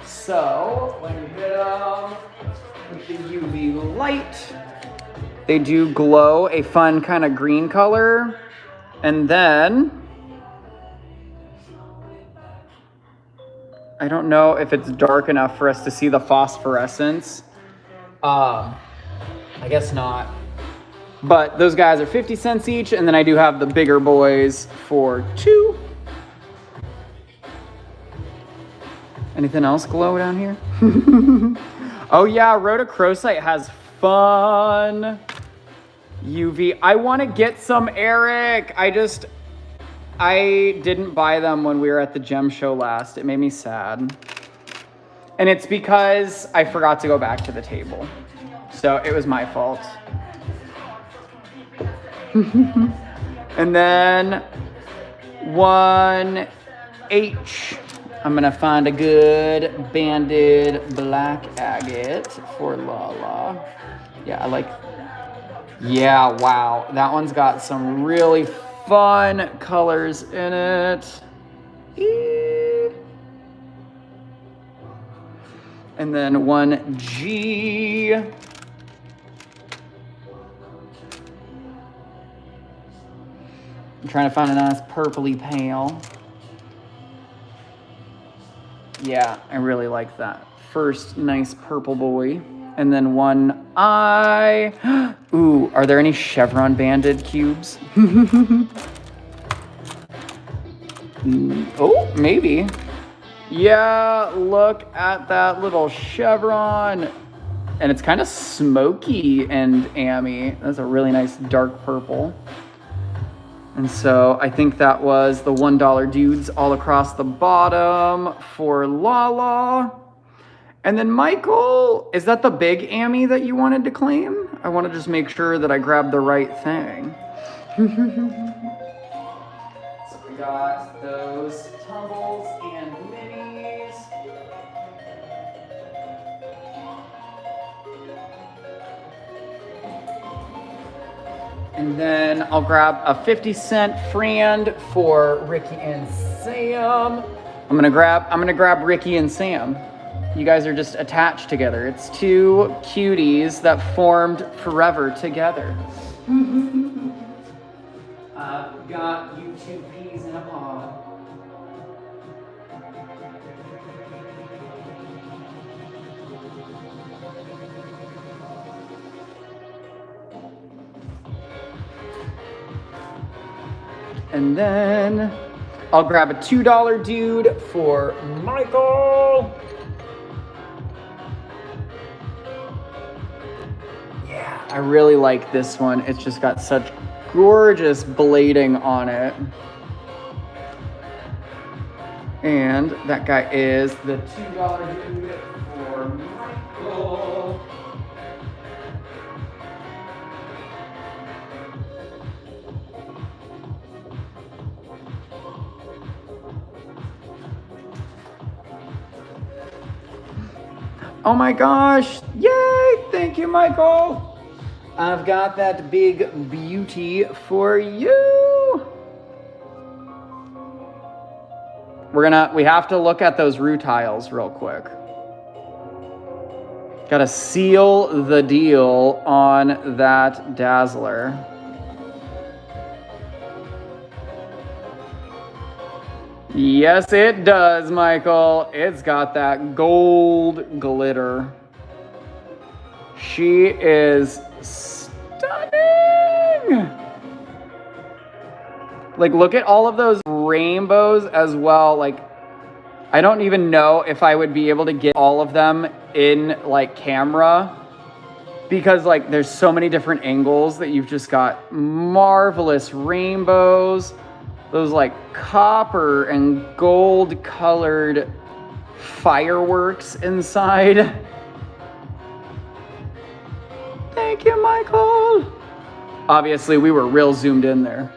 So when you hit them with the UV light, they do glow a fun kind of green color. And then, I don't know if it's dark enough for us to see the phosphorescence. I guess not. But those guys are 50 cents each. And then I do have the bigger boys for $2. Anything else glow down here? Oh yeah, rhodochrosite has fun UV. I want to get some, Eric. I didn't buy them when we were at the gem show last. It made me sad. And it's because I forgot to go back to the table. So it was my fault. And then 1H. I'm gonna find a good banded black agate for Lala. Yeah, yeah, wow. That one's got some really fun colors in it. And then 1G. I'm trying to find a nice purpley pale. Yeah, I really like that. First nice purple boy. And then one eye. Ooh, are there any chevron banded cubes? Oh, maybe. Yeah, look at that little chevron. And it's kind of smoky and ammy. That's a really nice dark purple. And so I think that was the $1 dudes all across the bottom for Lala. And then Michael, is that the big Ammy that you wanted to claim? I want to just make sure that I grabbed the right thing. So we got those tumbles and minis. And then I'll grab a 50-cent friend for Ricky and Sam. I'm gonna grab Ricky and Sam. You guys are just attached together. It's two cuties that formed forever together. I've got you two peas in a pod. And then I'll grab a $2 dude for Michael. Yeah, I really like this one. It's just got such gorgeous blading on it. And that guy is the $2 dude for Michael. Oh my gosh, yay, thank you, Michael. I've got that big beauty for you. We have to look at those rutiles real quick. Gotta seal the deal on that Dazzler. Yes, it does, Michael. It's got that gold glitter. She is stunning. Like, look at all of those rainbows as well. Like, I don't even know if I would be able to get all of them in, like, camera. Because, like, there's so many different angles that you've just got marvelous rainbows. Those like copper and gold colored fireworks inside. Thank you, Michael. Obviously, we were real zoomed in there.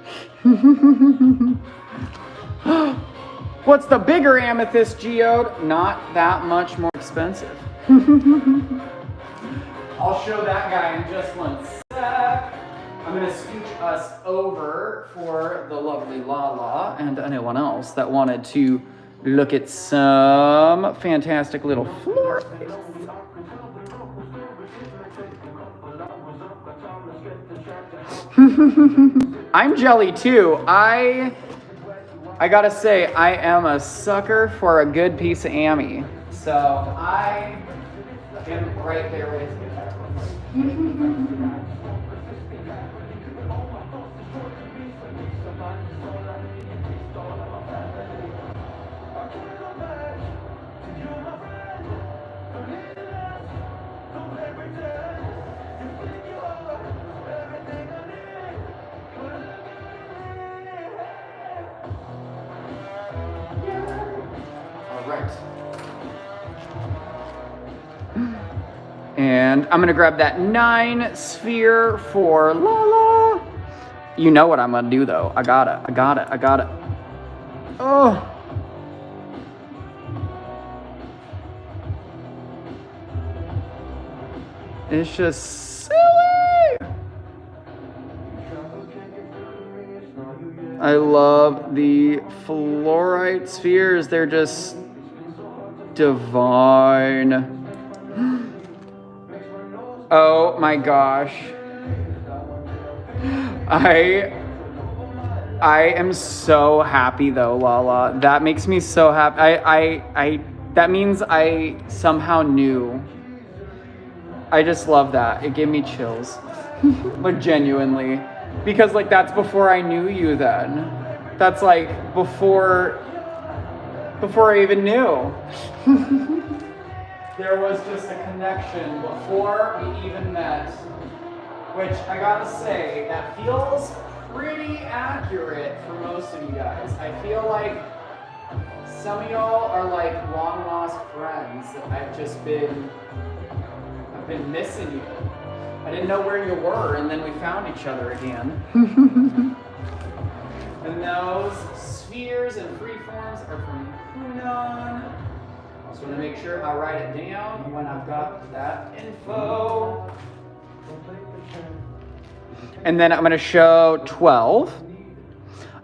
What's the bigger amethyst geode? Not that much more expensive. I'll show that guy in just one sec. I'm gonna scooch us over for the lovely Lala and anyone else that wanted to look at some fantastic little floor. I'm jelly too. I gotta say, I am a sucker for a good piece of Ammy. So I am right there with you. And I'm gonna grab that 9 sphere for Lala. You know what I'm gonna do though. I got it. Oh. It's just silly. I love the fluorite spheres. They're just divine. Oh my gosh. I am so happy though, Lala. That makes me so happy. That means I somehow knew. I just love that. It gave me chills. Like, genuinely. Because, like, that's before I knew you then. That's, like, before I even knew. There was just a connection before we even met. Which, I gotta say, that feels pretty accurate for most of you guys. I feel like some of y'all are like long lost friends that I've been missing you. I didn't know where you were, and then we found each other again. And those spheres and freeforms are from Hunan. I just want to make sure I write it down when I've got that info. And then I'm going to show 12.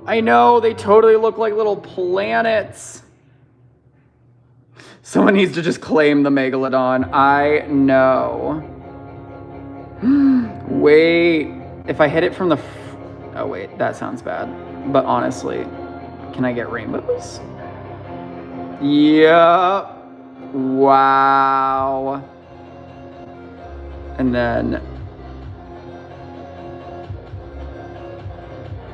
I know, they totally look like little planets. Someone needs to just claim the Megalodon. I know. Wait, if I hit it from the... oh wait, that sounds bad. But honestly, can I get rainbows? Yeah. Wow. And then...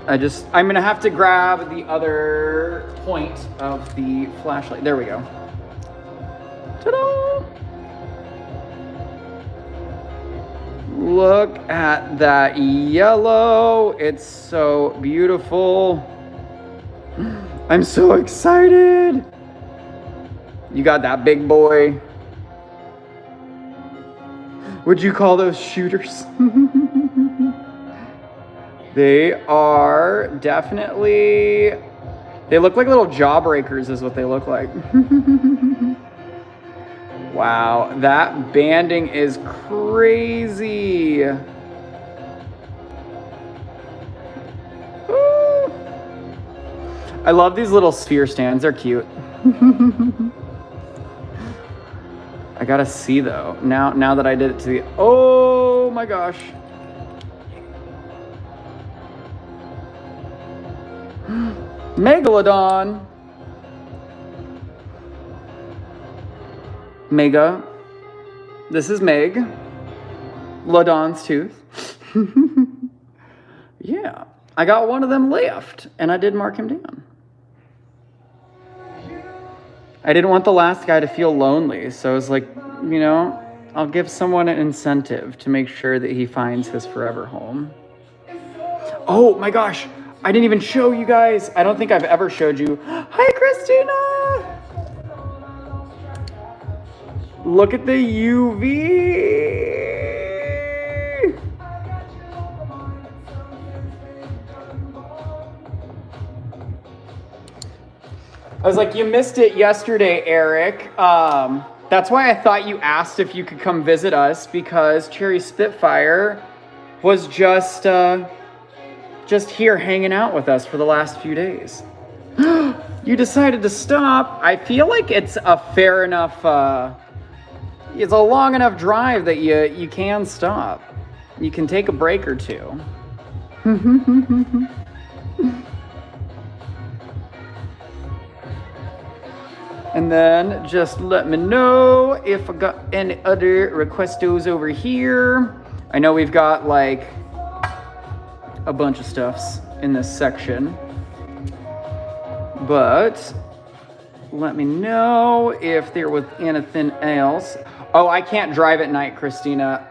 I'm gonna have to grab the other point of the flashlight. There we go. Ta-da! Look at that yellow. It's so beautiful. I'm so excited. You got that big boy. Would you call those shooters? They are definitely, they look like little jawbreakers is what they look like. Wow, that banding is crazy. Ooh. I love these little sphere stands, they're cute. I gotta see though, now that I did it to the, oh my gosh. Megalodon. Mega. This is Meg. Lodon's tooth. Yeah. I got one of them left, and I did mark him down. I didn't want the last guy to feel lonely, so I was like, you know, I'll give someone an incentive to make sure that he finds his forever home. Oh my gosh. I didn't even show you guys. I don't think I've ever showed you. Hi, Christina. Look at the UV. I was like, you missed it yesterday, Eric. That's why I thought you asked if you could come visit us, because Cherry Spitfire was just here hanging out with us for the last few days. You decided to stop. I feel like it's a fair enough, it's a long enough drive that you can stop. You can take a break or two. And then just let me know if I got any other requestos over here. I know we've got like a bunch of stuffs in this section, but let me know if there was anything else. Oh, I can't drive at night, Christina.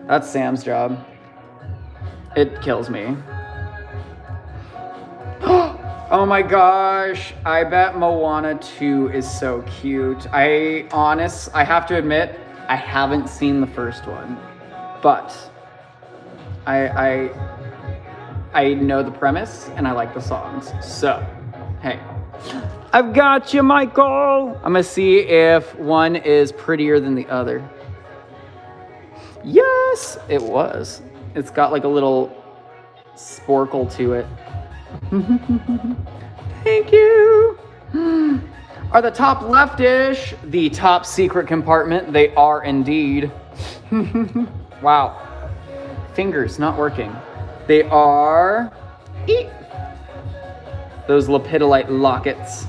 That's Sam's job. It kills me. Oh my gosh, I bet Moana 2 is so cute. I have to admit, I haven't seen the first one, but I know the premise and I like the songs. So, hey, I've got you, Michael. I'm gonna see if one is prettier than the other. Yes, it was. It's got like a little sporkle to it. Thank you. Are the top leftish the top secret compartment? They are indeed. Wow. Fingers not working. They are those lapidolite lockets.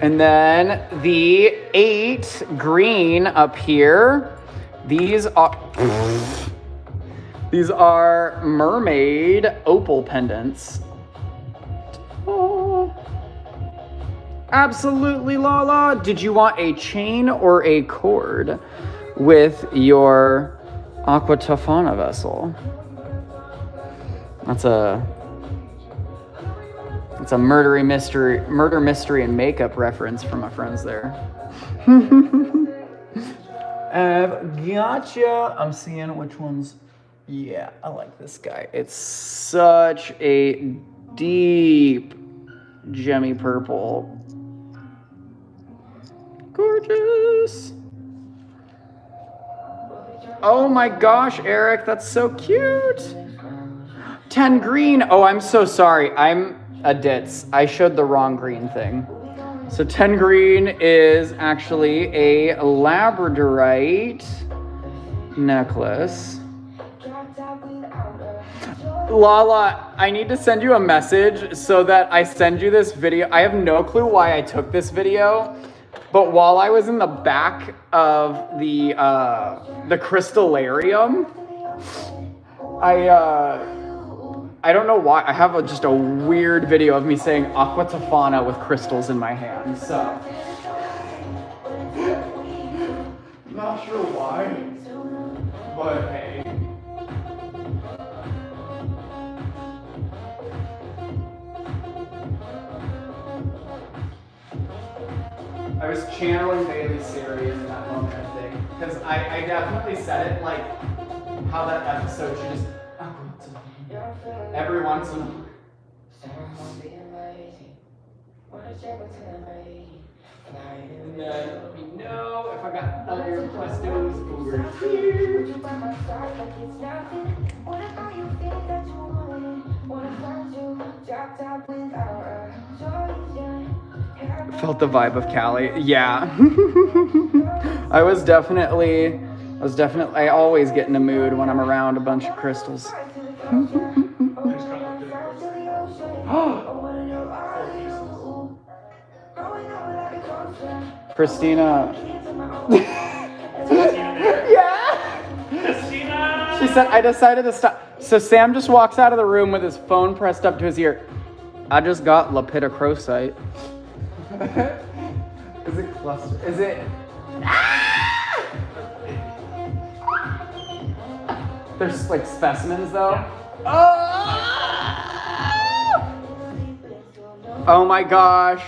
And then the 8 green up here. These are mermaid opal pendants. Oh, absolutely, Lala. Did you want a chain or a cord with your Aqua Tofana vessel? That's a murder mystery and makeup reference from my friends there. Gotcha. I'm seeing which ones. Yeah, I like this guy. It's such a deep gemmy purple. Gorgeous. Oh my gosh, Eric, that's so cute. 10 green. Oh, I'm so sorry. I'm a ditz. I showed the wrong green thing. So 10 green is actually a labradorite necklace. Lala, I need to send you a message so that I send you this video. I have no clue why I took this video, but while I was in the back of the crystallarium, I don't know why. I have just a weird video of me saying Aqua Tofana with crystals in my hand, so. Not sure why, but hey. I was channeling Bailey Siri in that moment, I think. Because I definitely said it like how that episode should just every once in a while. And then let me know if I got other questions over here. Felt the vibe of Cali. Yeah. I always get in a mood when I'm around a bunch of crystals. Christina. Yeah. Christina. She said, I decided to stop. So Sam just walks out of the room with his phone pressed up to his ear. I just got lepidocrocite. Is it cluster? Is it? Ah! There's like specimens though. Oh my gosh.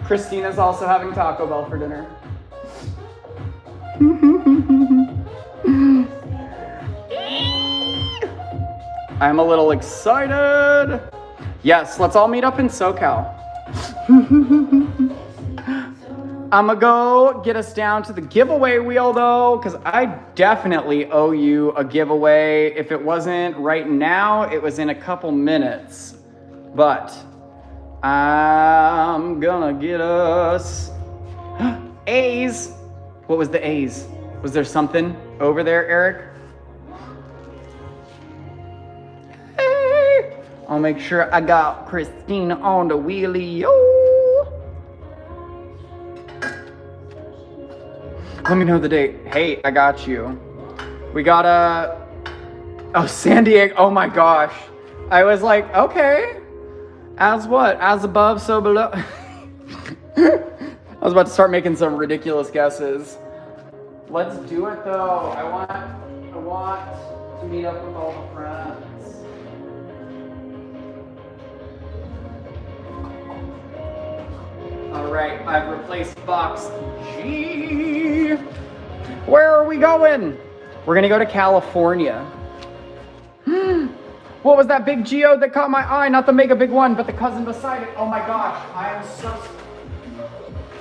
Christina's also having Taco Bell for dinner. I'm a little excited. Yes, let's all meet up in SoCal. I'ma go get us down to the giveaway wheel though, because I definitely owe you a giveaway. If it wasn't right now, it was in a couple minutes. But I'm gonna get us A's. What was the A's? Was there something over there, Eric? Hey, I'll make sure I got Christina on the wheelie. Let me know the date. Hey, I got you. We got San Diego. Oh my gosh. I was like, okay. As what? As above, so below. I was about to start making some ridiculous guesses. Let's do it though. I want to meet up with all the friends. All right, I've replaced box G. Where are we going? We're gonna go to California. What was that big geode that caught my eye? Not the mega big one, but the cousin beside it. Oh my gosh,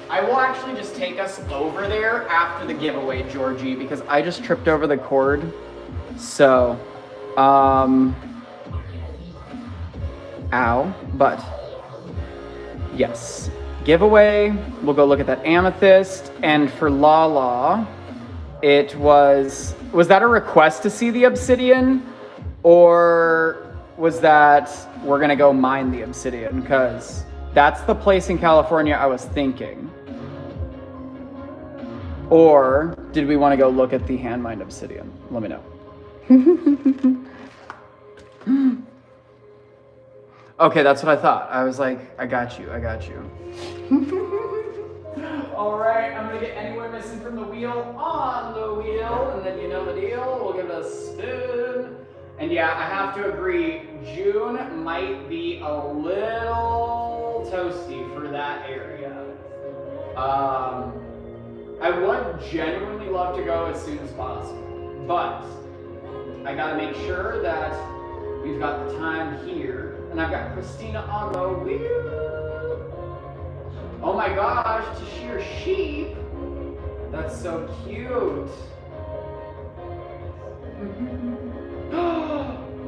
I will actually just take us over there after the giveaway, Georgie, because I just tripped over the cord. So, ow, but yes. Giveaway, we'll go look at that amethyst. And for Lala, it was that a request to see the obsidian? Or was that we're gonna go mine the obsidian? Because That's the place in California I was thinking. Or did we want to go look at the hand mined obsidian? Let me know. Okay, that's what I thought. I was like, I got you. All right, I'm gonna get anywhere missing from the wheel on the wheel, and then you know the deal. We'll give it a spin. And yeah, I have to agree, June might be a little toasty for that area. I would genuinely love to go as soon as possible, but I gotta make sure that we've got the time here. And I've got Christina on the wheel. Oh my gosh, to shear sheep. That's so cute.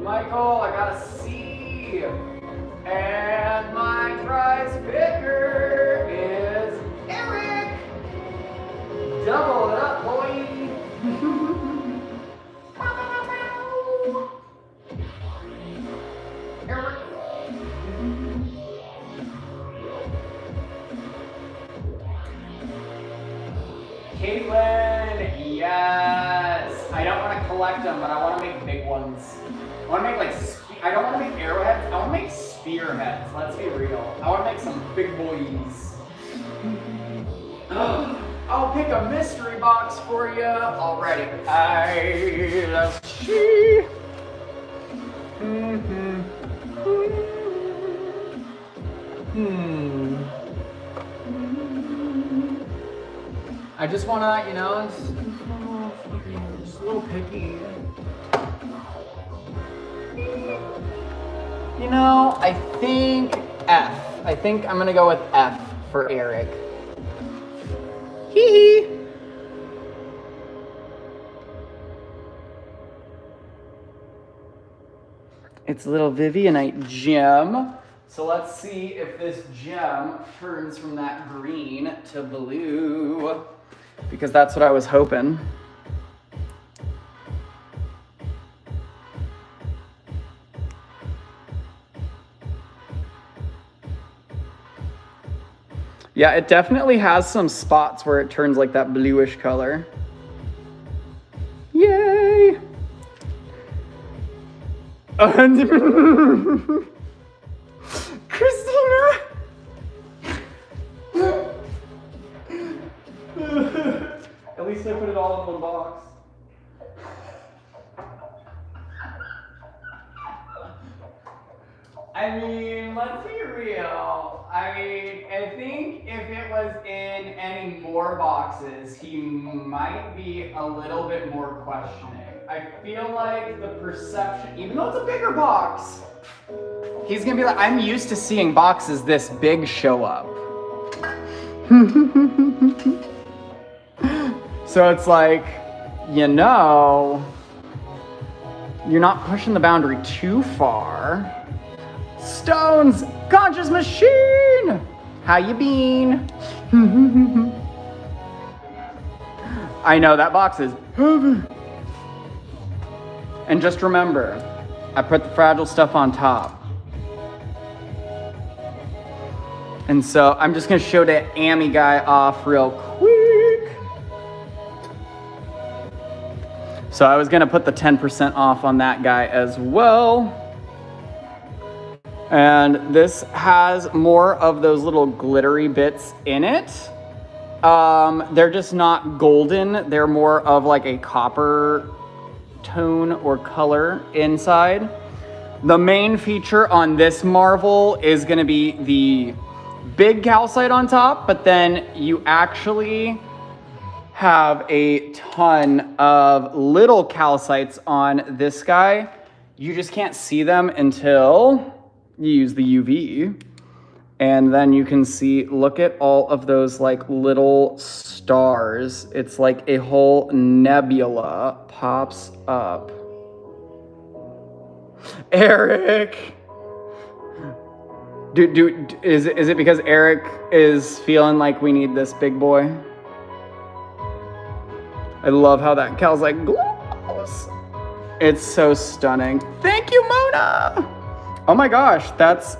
Michael, I gotta see. And my prize picker is Eric. Double it up, boy. Eric. Caitlin, yes. I don't want to collect them, but I want to make big ones. I want to make like, I don't want to make arrowheads. I want to make spearheads. Let's be real. I want to make some big boys. I'll pick a mystery box for you. Already. Let's see. I just want to, you know, just a little picky. You know, I think F. I think I'm going to go with F for Eric. Hee hee. It's a little Vivianite gem. So let's see if this gem turns from that green to blue, because that's what I was hoping. Yeah, it definitely has some spots where it turns like that bluish color. Yay! Christina! At least I put it all in one box. I mean, let's be real. I mean, I think if it was in any more boxes, he might be a little bit more questioning. I feel like the perception, even though it's a bigger box, he's gonna be like, I'm used to seeing boxes this big show up. So it's like, you know, you're not pushing the boundary too far. Stones, conscious machine, how you been? I know that box is heavy. And just remember, I put the fragile stuff on top. And so I'm just gonna show the Amy guy off real quick. So I was gonna put the 10% off on that guy as well. And this has more of those little glittery bits in it. They're just not golden. They're more of like a copper tone or color inside. The main feature on this marvel is gonna be the big calcite on top, but then you actually have a ton of little calcites on this guy. You just can't see them until you use the UV. And then you can see, look at all of those like little stars. It's like a whole nebula pops up. Eric! Is it because Eric is feeling like we need this big boy? I love how that calcite glows. It's so stunning. Thank you, Mona! Oh my gosh, that's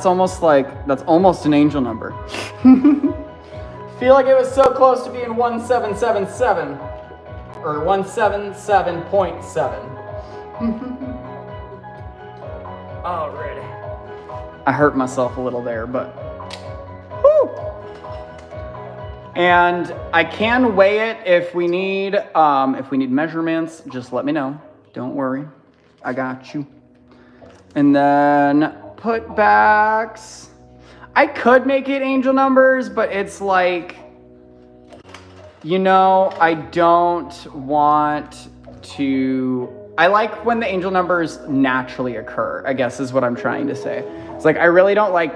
almost an angel number. Feel like it was so close to being 1777 or 177.7. Alrighty. I hurt myself a little there, but whew. And I can weigh it if we need measurements, just let me know. Don't worry. I got you. And then putbacks. I could make it angel numbers, but it's like, you know, I don't want to. I like when the angel numbers naturally occur, I guess is what I'm trying to say. It's like I really don't like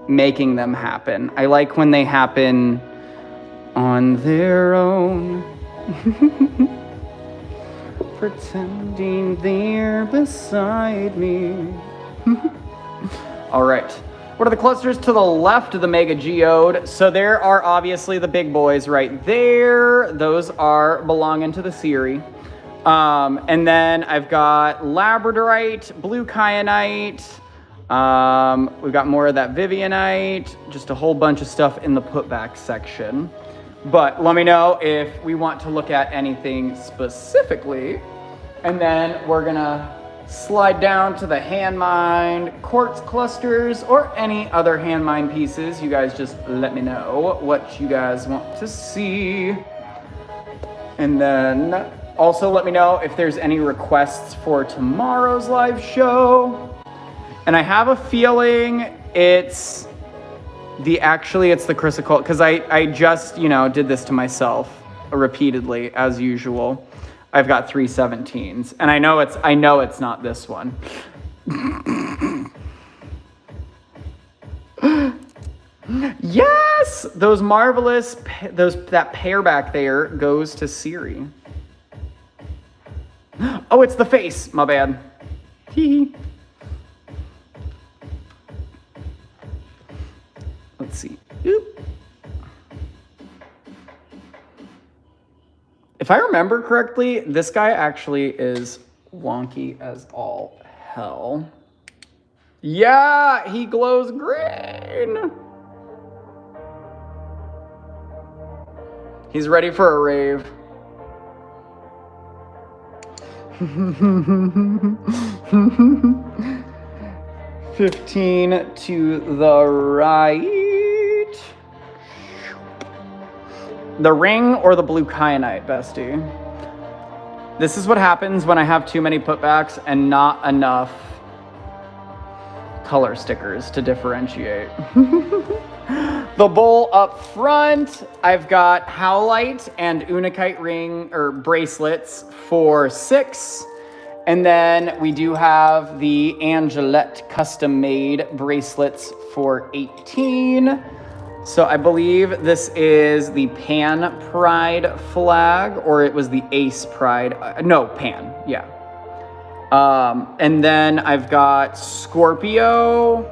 making them happen. I like when they happen on their own. Pretending they're beside me. All right. What are the clusters to the left of the mega geode? So there are obviously the big boys right there. Those are belonging to the Siri. And then I've got labradorite, blue kyanite. We've got more of that vivianite. Just a whole bunch of stuff in the putback section. But let me know if we want to look at anything specifically. And then we're gonna slide down to the hand mine quartz clusters or any other hand mine pieces. You guys just let me know what you guys want to see. And then also let me know if there's any requests for tomorrow's live show. And I have a feeling it's the Chris Occult, because I just, did this to myself repeatedly as usual. I've got 3 17s, and I know it's not this one. Yes, those marvelous, that pair back there goes to Siri. Oh, it's the face. My bad. Hee. Let's see. Oop. If I remember correctly, this guy actually is wonky as all hell. Yeah, he glows green. He's ready for a rave. 15 to the right. The ring or the blue kyanite, bestie? This is what happens when I have too many putbacks and not enough color stickers to differentiate. The bowl up front, I've got howlite and unakite ring or bracelets for 6. And then we do have the Angelette custom made bracelets for 18. So I believe this is the Pan Pride flag, or it was the Ace Pride. No, Pan, yeah. And then I've got Scorpio,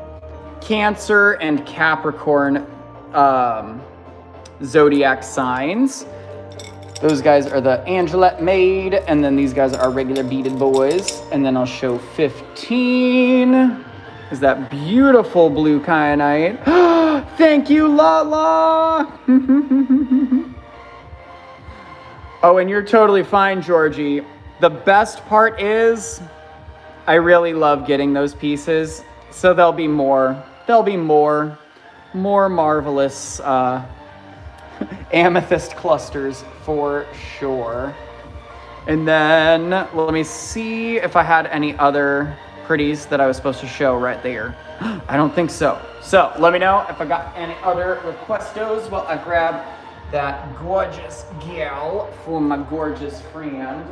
Cancer, and Capricorn zodiac signs. Those guys are the Angelette made, and then these guys are regular beaded boys. And then I'll show 15 is that beautiful blue kyanite. Thank you, Lala. Oh, and you're totally fine, Georgie. The best part is I really love getting those pieces. So there'll be more marvelous amethyst clusters for sure. And then let me see if I had any other pretties that I was supposed to show right there. I don't think so. So let me know if I got any other requestos while I grab that gorgeous gal for my gorgeous friend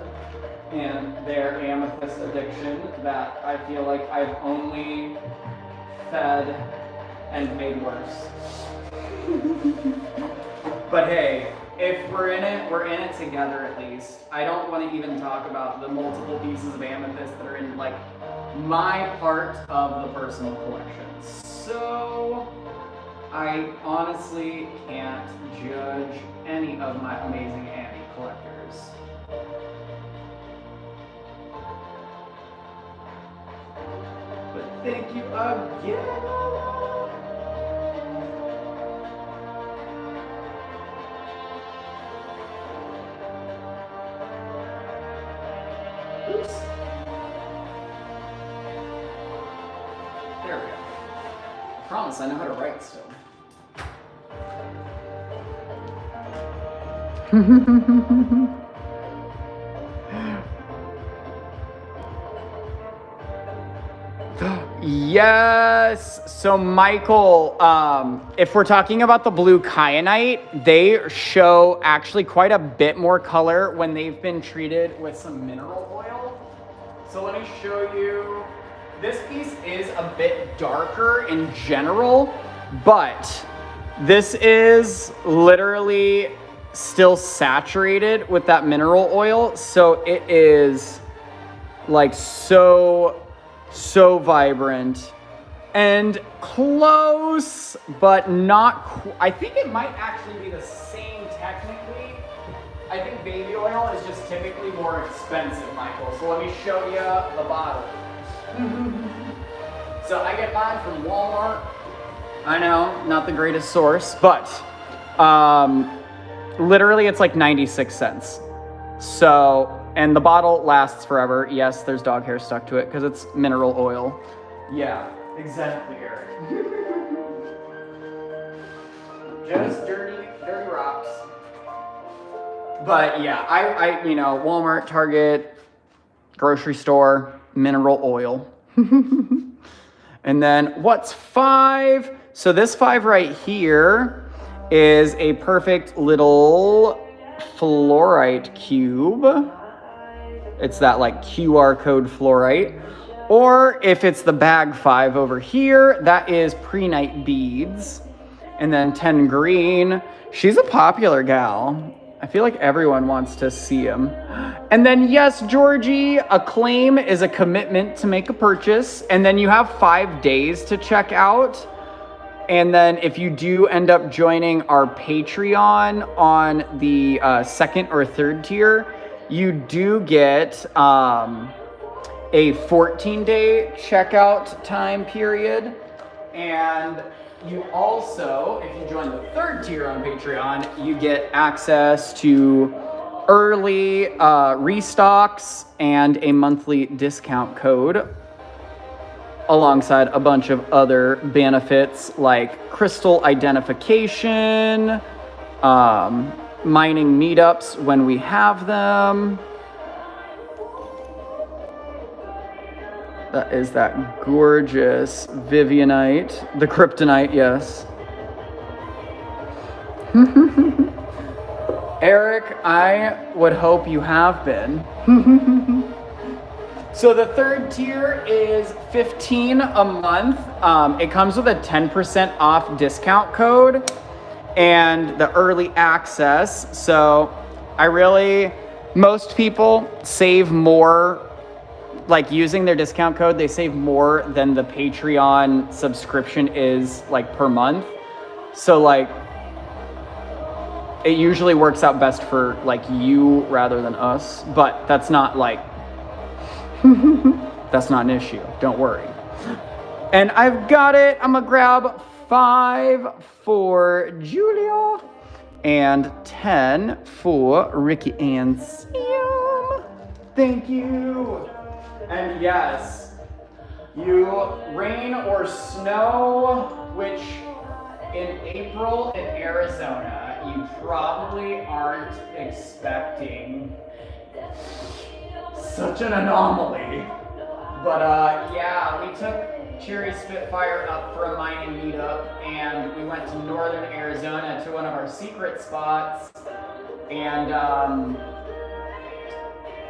and their amethyst addiction that I feel like I've only fed and made worse. But hey, if we're in it together at least. I don't want to even talk about the multiple pieces of amethyst that are in like my part of the personal collection. So I honestly can't judge any of my amazing Annie collectors. But Thank you again. Oops. There we go. I promise I know how to write still. Yes. So Michael, if we're talking about the blue kyanite, they show actually quite a bit more color when they've been treated with some mineral oil. So let me show you. This piece is a bit darker in general, but this is literally still saturated with that mineral oil. So it is like so vibrant and close, but not I think it might actually be the same technically. I think baby oil is just typically more expensive, Michael. So let me show you the bottle. So I get mine from Walmart. I know, not the greatest source, but literally it's like 96 cents. So, and the bottle lasts forever. Yes, there's dog hair stuck to it because it's mineral oil. Yeah, exactly, Eric. Just dirty rocks. But yeah, I you know, Walmart, Target, grocery store, mineral oil. And then what's 5? So this 5 right here is a perfect little fluorite cube. It's that like QR code fluorite. Or if it's the bag 5 over here, that is prehnite beads. And then 10 green, she's a popular gal. I feel like everyone wants to see him. And then yes, Georgie, a claim is a commitment to make a purchase. And then you have 5 days to check out. And then if you do end up joining our Patreon on the 2nd or 3rd tier, you do get a 14-day checkout time period. And you also, if you join the 3rd tier on Patreon, you get access to early restocks and a monthly discount code, alongside a bunch of other benefits like crystal identification, mining meetups when we have them. That is that gorgeous Vivianite, the kryptonite, yes. Eric, I would hope you have been. So the 3rd tier is $15 a month. It comes with a 10% off discount code and the early access. So most people save more, like using their discount code, they save more than the Patreon subscription is like per month. So like, it usually works out best for like you rather than us, but that's not like, that's not an issue. Don't worry. And I've got it. I'm gonna grab 5 for Julia and 10 for Ricky and Sam. Thank you. And yes, you rain or snow, which in April in Arizona, you probably aren't expecting such an anomaly. But yeah, we took Cherry Spitfire up for a mining meetup, and we went to northern Arizona to one of our secret spots, and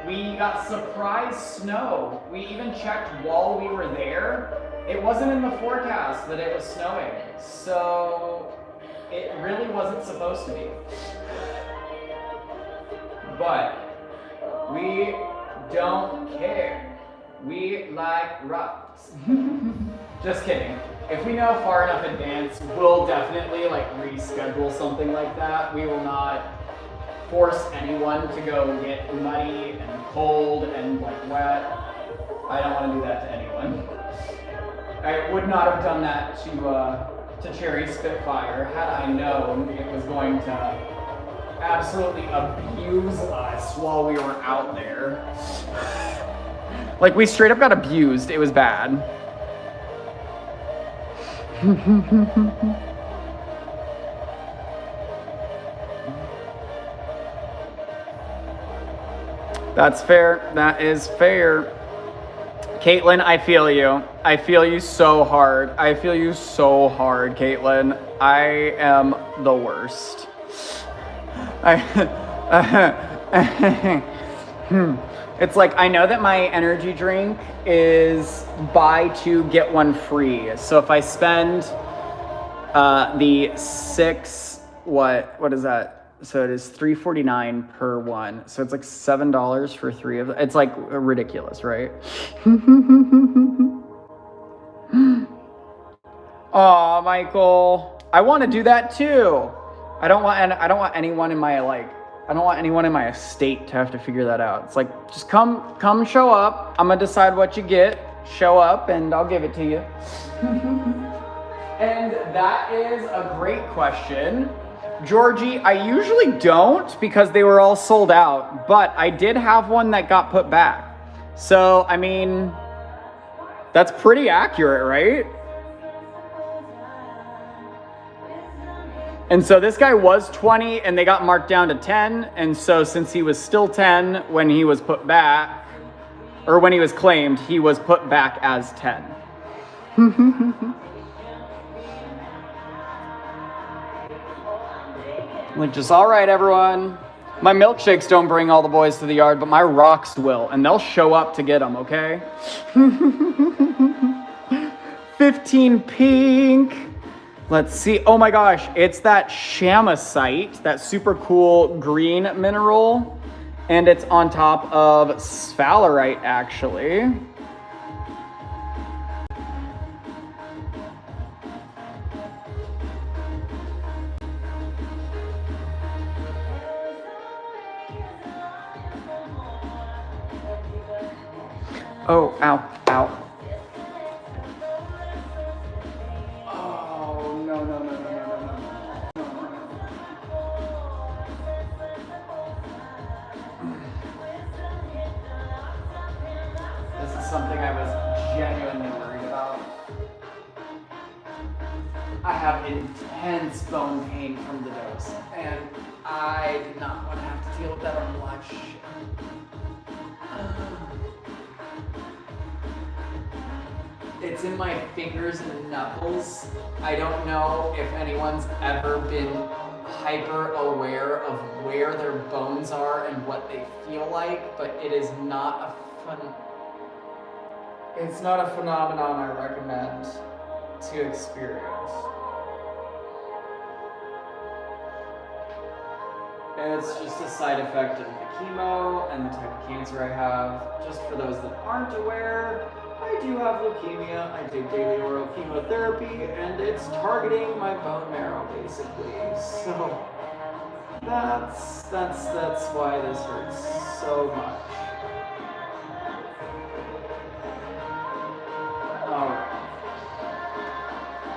we got surprise snow. We even checked while we were there. It wasn't in the forecast that it was snowing, so it really wasn't supposed to be. But we don't care. We like rocks. Just kidding. If we know far enough in advance, we'll definitely like reschedule something like that. We will not force anyone to go get muddy and cold and like wet. I don't want to do that to anyone. I would not have done that to Cherry Spitfire had I known it was going to absolutely abuse us while we were out there. Like, we straight up got abused. It was bad. That's fair. That is fair. Caitlin, I feel you. I feel you so hard. I feel you so hard, Caitlin. I am the worst. It's like, I know that my energy drink is buy two, get one free. So if I spend the six, what is that? So it is $3.49 per one. So it's like $7 for three of them. It's like ridiculous, right? Aw, Michael. I want to do that too. I don't want anyone in my I don't want anyone in my estate to have to figure that out. It's like, just come show up. I'm gonna decide what you get. Show up and I'll give it to you. And that is a great question. Georgie, I usually don't because they were all sold out, but I did have one that got put back. So, I mean, that's pretty accurate, right? And so this guy was 20 and they got marked down to 10. And so since he was still 10 when he was put back, or when he was claimed, he was put back as 10. Like, just all right, everyone. My milkshakes don't bring all the boys to the yard, but my rocks will, and they'll show up to get them, okay? 15 pink. Let's see. Oh my gosh, it's that Shamosite, that super cool green mineral, and it's on top of sphalerite, actually. Oh, ow, ow. Oh, no. This is something I was genuinely worried about. I have intense bone pain from the dose, and I did not want to have to deal with that on live shit. It's in my fingers and knuckles. I don't know if anyone's ever been hyper aware of where their bones are and what they feel like, but it is not it's not a phenomenon I recommend to experience. It's just a side effect of the chemo and the type of cancer I have. Just for those that aren't aware, I do have leukemia. I take daily oral chemotherapy, and it's targeting my bone marrow, basically. So that's why this hurts so much. All right,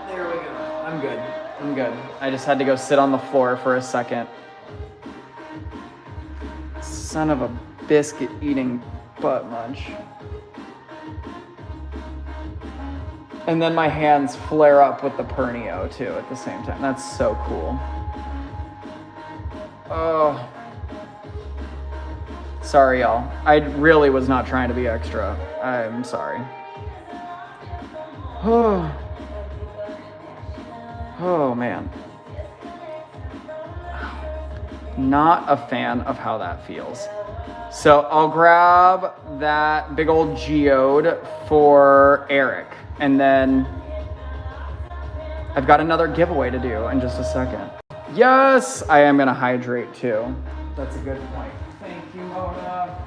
there we go. I'm good. I just had to go sit on the floor for a second. Son of a biscuit eating butt munch. And then my hands flare up with the Pernio too at the same time. That's so cool. Oh. Sorry, y'all. I really was not trying to be extra. I'm sorry. Oh. Oh, man. Not a fan of how that feels. So I'll grab that big old geode for Eric. And then I've got another giveaway to do in just a second. Yes, I am going to hydrate too. That's a good point. Thank you, Mona.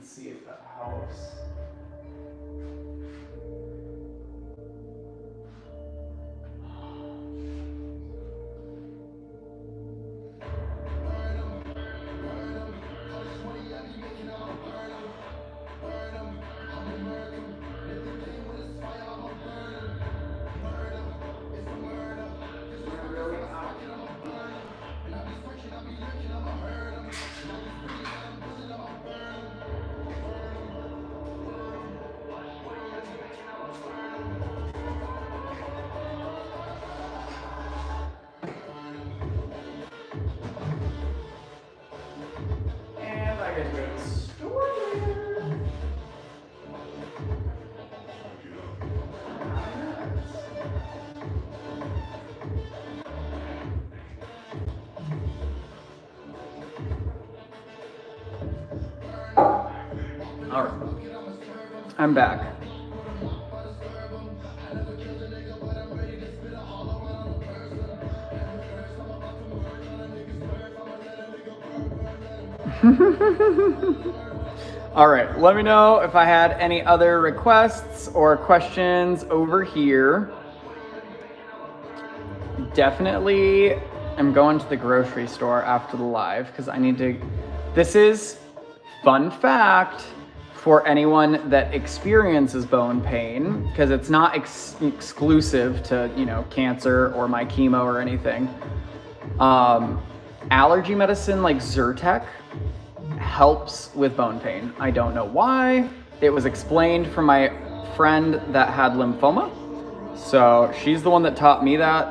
and see if that helps. All right, I'm back. All right, let me know if I had any other requests or questions over here. Definitely am going to the grocery store after the live because I need to, this is fun fact for anyone that experiences bone pain, because it's not exclusive to, you know, cancer or my chemo or anything. Allergy medicine like Zyrtec helps with bone pain. I don't know why. It was explained from my friend that had lymphoma. So she's the one that taught me that.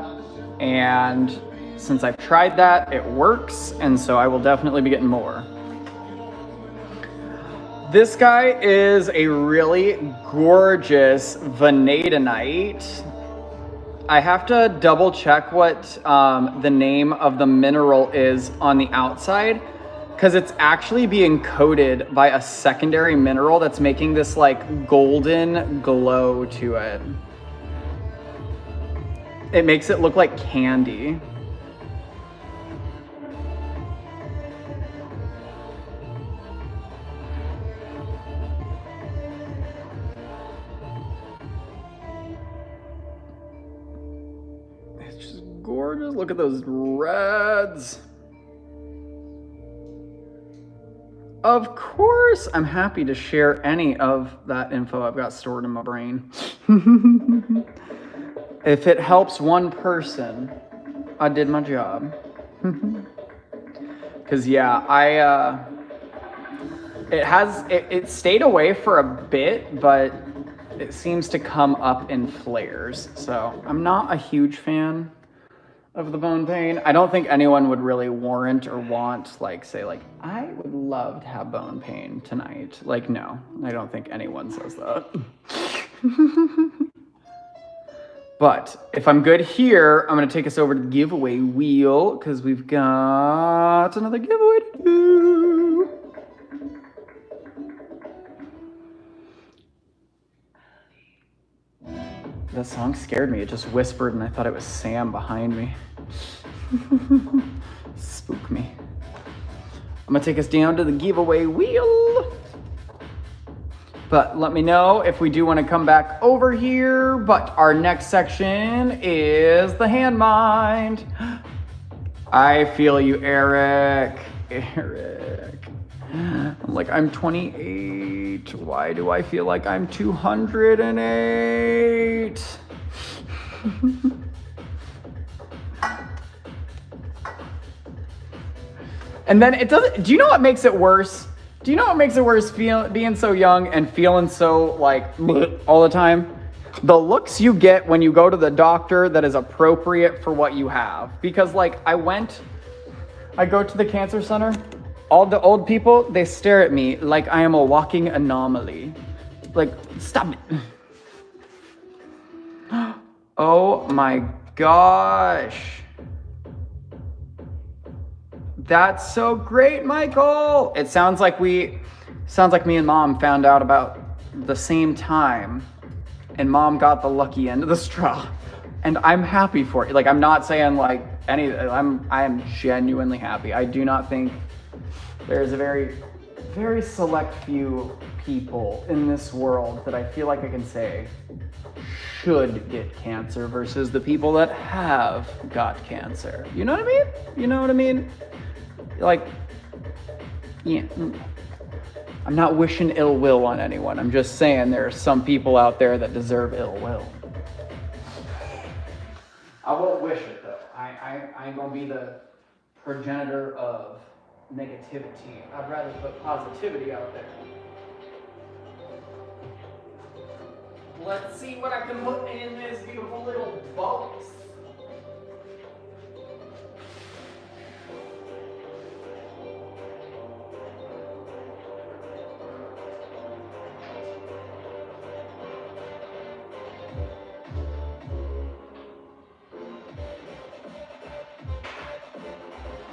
And since I've tried that, it works. And so I will definitely be getting more. This guy is a really gorgeous vanadinite. I have to double check what the name of the mineral is on the outside, because it's actually being coated by a secondary mineral that's making this like golden glow to it. It makes it look like candy. It's just gorgeous. Look at those reds. Of course, I'm happy to share any of that info I've got stored in my brain. If it helps one person, I did my job. Because yeah, it stayed away for a bit, but it seems to come up in flares. So I'm not a huge fan of the bone pain. I don't think anyone would really warrant or want, like, say, like, I would love to have bone pain tonight. Like, no, I don't think anyone says that. But if I'm good here, I'm going to take us over to the giveaway wheel because we've got another giveaway to do. That song scared me. It just whispered and I thought it was Sam behind me. Spook me. I'm gonna take us down to the giveaway wheel. But let me know if we do want to come back over here. But our next section is the hand mind. I feel you, Eric. Eric. I'm like, I'm 28. Why do I feel like I'm 208? And then it doesn't, do you know what makes it worse? Do you know what makes it worse being so young and feeling so like all the time? The looks you get when you go to the doctor that is appropriate for what you have. Because like I go to the cancer center, all the old people, they stare at me like I am a walking anomaly. Like, stop it. Oh my gosh. That's so great, Michael. It sounds like me and Mom found out about the same time and Mom got the lucky end of the straw. And I'm happy for it. Like, I'm not saying like I am genuinely happy. I do not think there's a very very select few people in this world that I feel like I can say should get cancer versus the people that have got cancer. You know what I mean? You know what I mean? Like, yeah. I'm not wishing ill will on anyone. I'm just saying there are some people out there that deserve ill will. I won't wish it though. I ain't gonna be the progenitor of negativity. I'd rather put positivity out there. Let's see what I can put in this beautiful little box.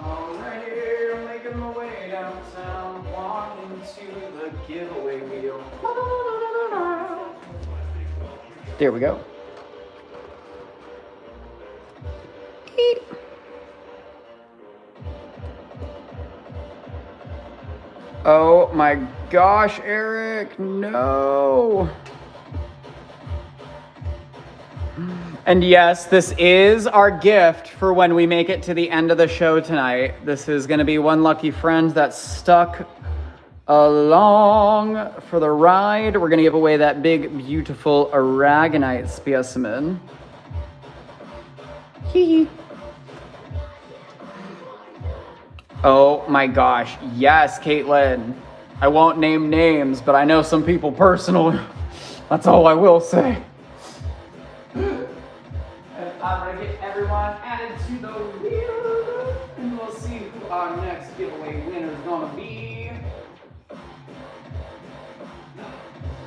Alrighty, I'm making my way downtown, walking to the giveaway wheel. There we go. Eep. Oh my gosh, Eric, no. And yes, this is our gift for when we make it to the end of the show tonight. This is going to be one lucky friend that's stuck along for the ride. We're going to give away that big, beautiful aragonite specimen. Hee. Oh my gosh. Yes, Caitlin. I won't name names, but I know some people personally. That's all I will say. I'm going to get everyone added to the wheel, and we'll see who our next giveaway winner is going to be.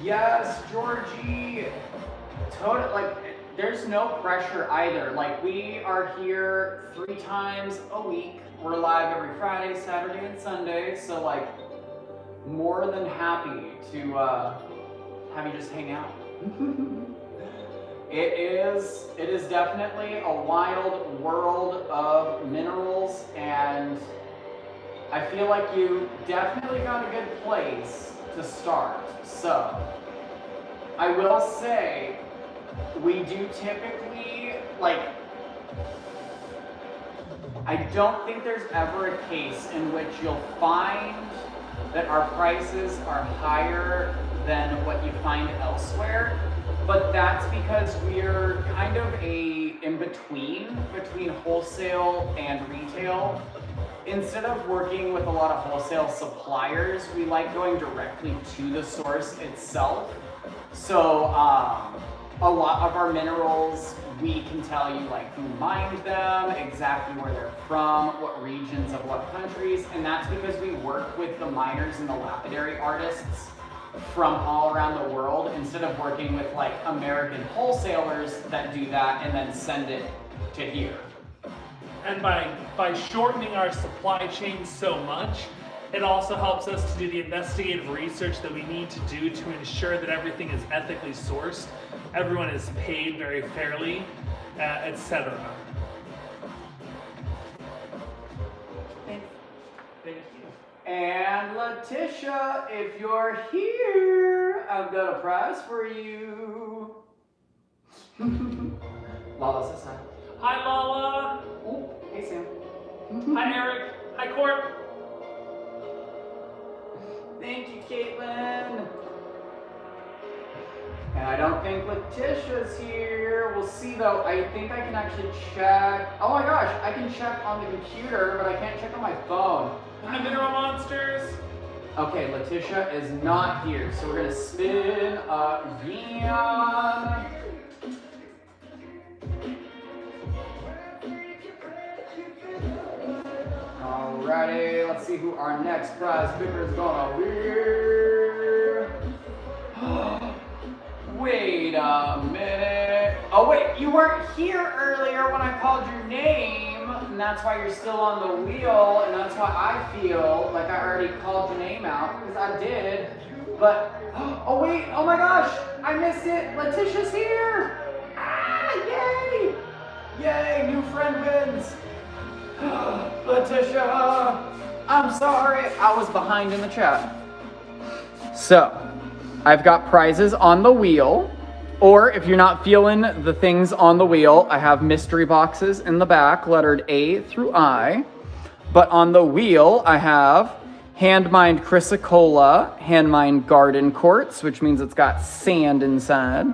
Yes, Georgie. Like, there's no pressure either. Like, we are here 3 times a week. We're live every Friday, Saturday, and Sunday. So, like, more than happy to have you just hang out. It is definitely a wild world of minerals, and I feel like you definitely found a good place to start. So, I will say, we do typically, like, I don't think there's ever a case in which you'll find that our prices are higher than what you find elsewhere. But that's because we're kind of a in-between between wholesale and retail. Instead of working with a lot of wholesale suppliers, we like going directly to the source itself. So a lot of our minerals, we can tell you like who mined them, exactly where they're from, what regions of what countries, and that's because we work with the miners and the lapidary artists from all around the world, instead of working with like American wholesalers that do that and then send it to here. And by shortening our supply chain so much, it also helps us to do the investigative research that we need to do to ensure that everything is ethically sourced, everyone is paid very fairly, etc. Thank you. And Letitia, if you're here, I've got a prize for you. Lala says hi. Hi, Lala. Oh, hey, Sam. Hi, Eric. Hi, Court. Thank you, Caitlin. And I don't think Letitia's here. We'll see, though. I think I can actually check. Oh my gosh, I can check on the computer, but I can't check on my phone. Hi, Mineral Monsters. Okay, Letitia is not here, so we're gonna spin again. Alrighty, let's see who our next prize picker is gonna be. Wait a minute. Oh wait, you weren't here earlier when I called your name, and that's why you're still on the wheel, and that's why I feel like I already called your name out, because I did. But, oh wait, oh my gosh, I missed it. Letitia's here. Ah, yay. Yay, new friend wins. Letitia, I'm sorry, I was behind in the chat. So, I've got prizes on the wheel, or if you're not feeling the things on the wheel, I have mystery boxes in the back, lettered A through I. But on the wheel, I have hand-mined chrysocolla, hand-mined garden quartz, which means it's got sand inside.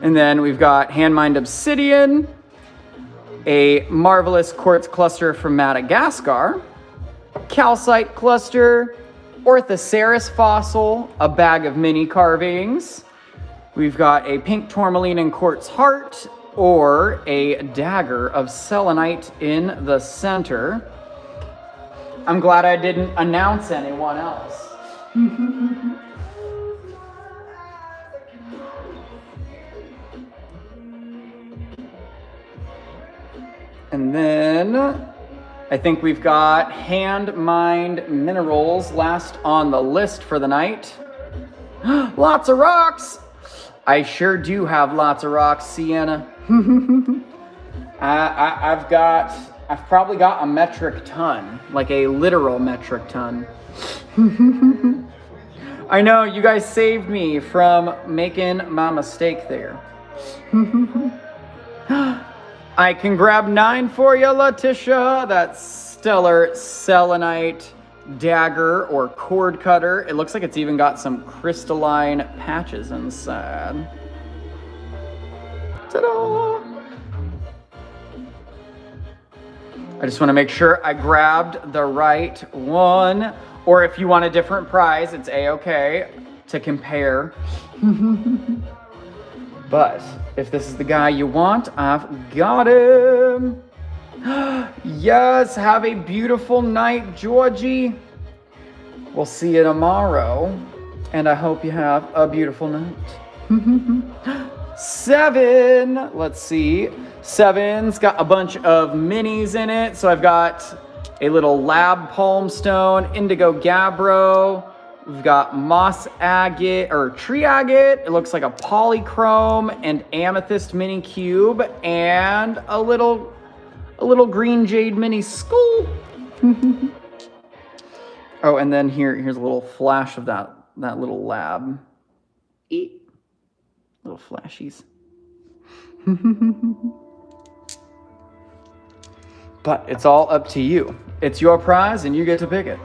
And then we've got hand-mined obsidian, a marvelous quartz cluster from Madagascar, calcite cluster, Orthoceras fossil, a bag of mini carvings. We've got a pink tourmaline and quartz heart, or a dagger of selenite in the center. I'm glad I didn't announce anyone else. And then I think we've got hand-mined minerals last on the list for the night. Lots of rocks! I sure do have lots of rocks, Sienna. I've probably got a metric ton, like a literal metric ton. I know, you guys saved me from making my mistake there. I can grab 9 for you, Letitia. That stellar selenite dagger or cord cutter. It looks like it's even got some crystalline patches inside. Ta-da! I just want to make sure I grabbed the right one. Or if you want a different prize, it's a-okay to compare. But if this is the guy you want, I've got him. Yes, have a beautiful night, Georgie. We'll see you tomorrow. And I hope you have a beautiful night. 7, let's see. 7's got a bunch of minis in it. So I've got a little lab palm stone, indigo gabbro. We've got moss agate or tree agate. It looks like a polychrome and amethyst mini cube and a little green jade mini skull. Oh, and then here's a little flash of that little lab. Eat. Little flashies. But it's all up to you. It's your prize and you get to pick it.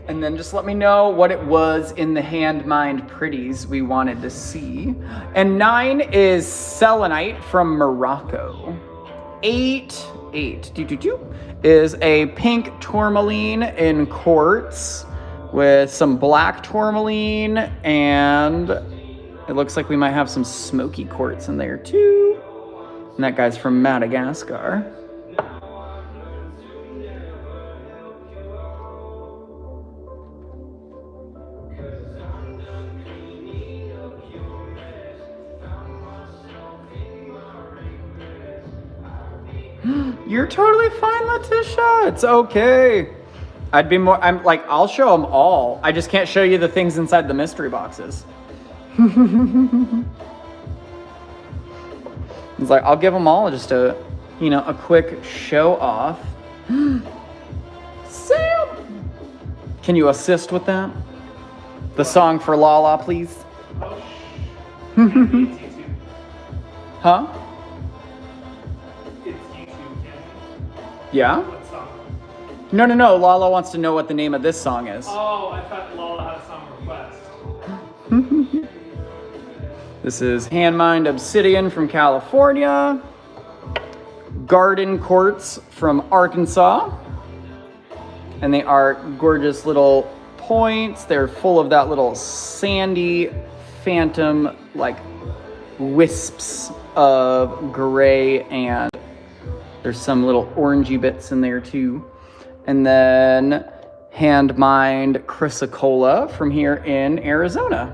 And then just let me know what it was in the hand-mined pretties we wanted to see. And 9 is selenite from Morocco. 8 is a pink tourmaline in quartz with some black tourmaline, and it looks like we might have some smoky quartz in there too. And that guy's from Madagascar. You're totally fine, Letitia. It's okay. I'll show them all. I just can't show you the things inside the mystery boxes. It's like, I'll give them all just a quick show off. Sam! Can you assist with that? The song for Lala, please. Huh? Yeah? What song? No. Lala wants to know what the name of this song is. Oh, I thought Lala had a song request. This is hand-mined obsidian from California. Garden quartz from Arkansas. And they are gorgeous little points. They're full of that little sandy phantom, like wisps of gray, and there's some little orangey bits in there too. And then hand-mined chrysocolla from here in Arizona.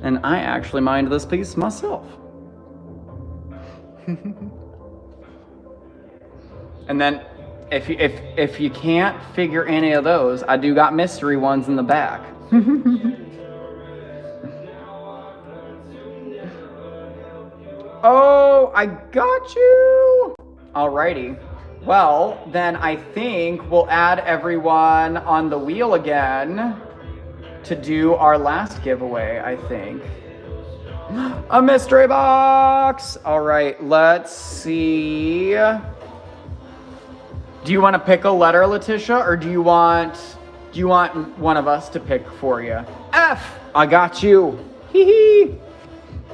And I actually mined this piece myself. And then if you can't figure any of those, I do got mystery ones in the back. Oh, I got you. Alrighty. Well, then I think we'll add everyone on the wheel again to do our last giveaway, I think. A mystery box. All right, let's see. Do you want to pick a letter, Letitia, or do you want one of us to pick for you? F. I got you. Hee hee.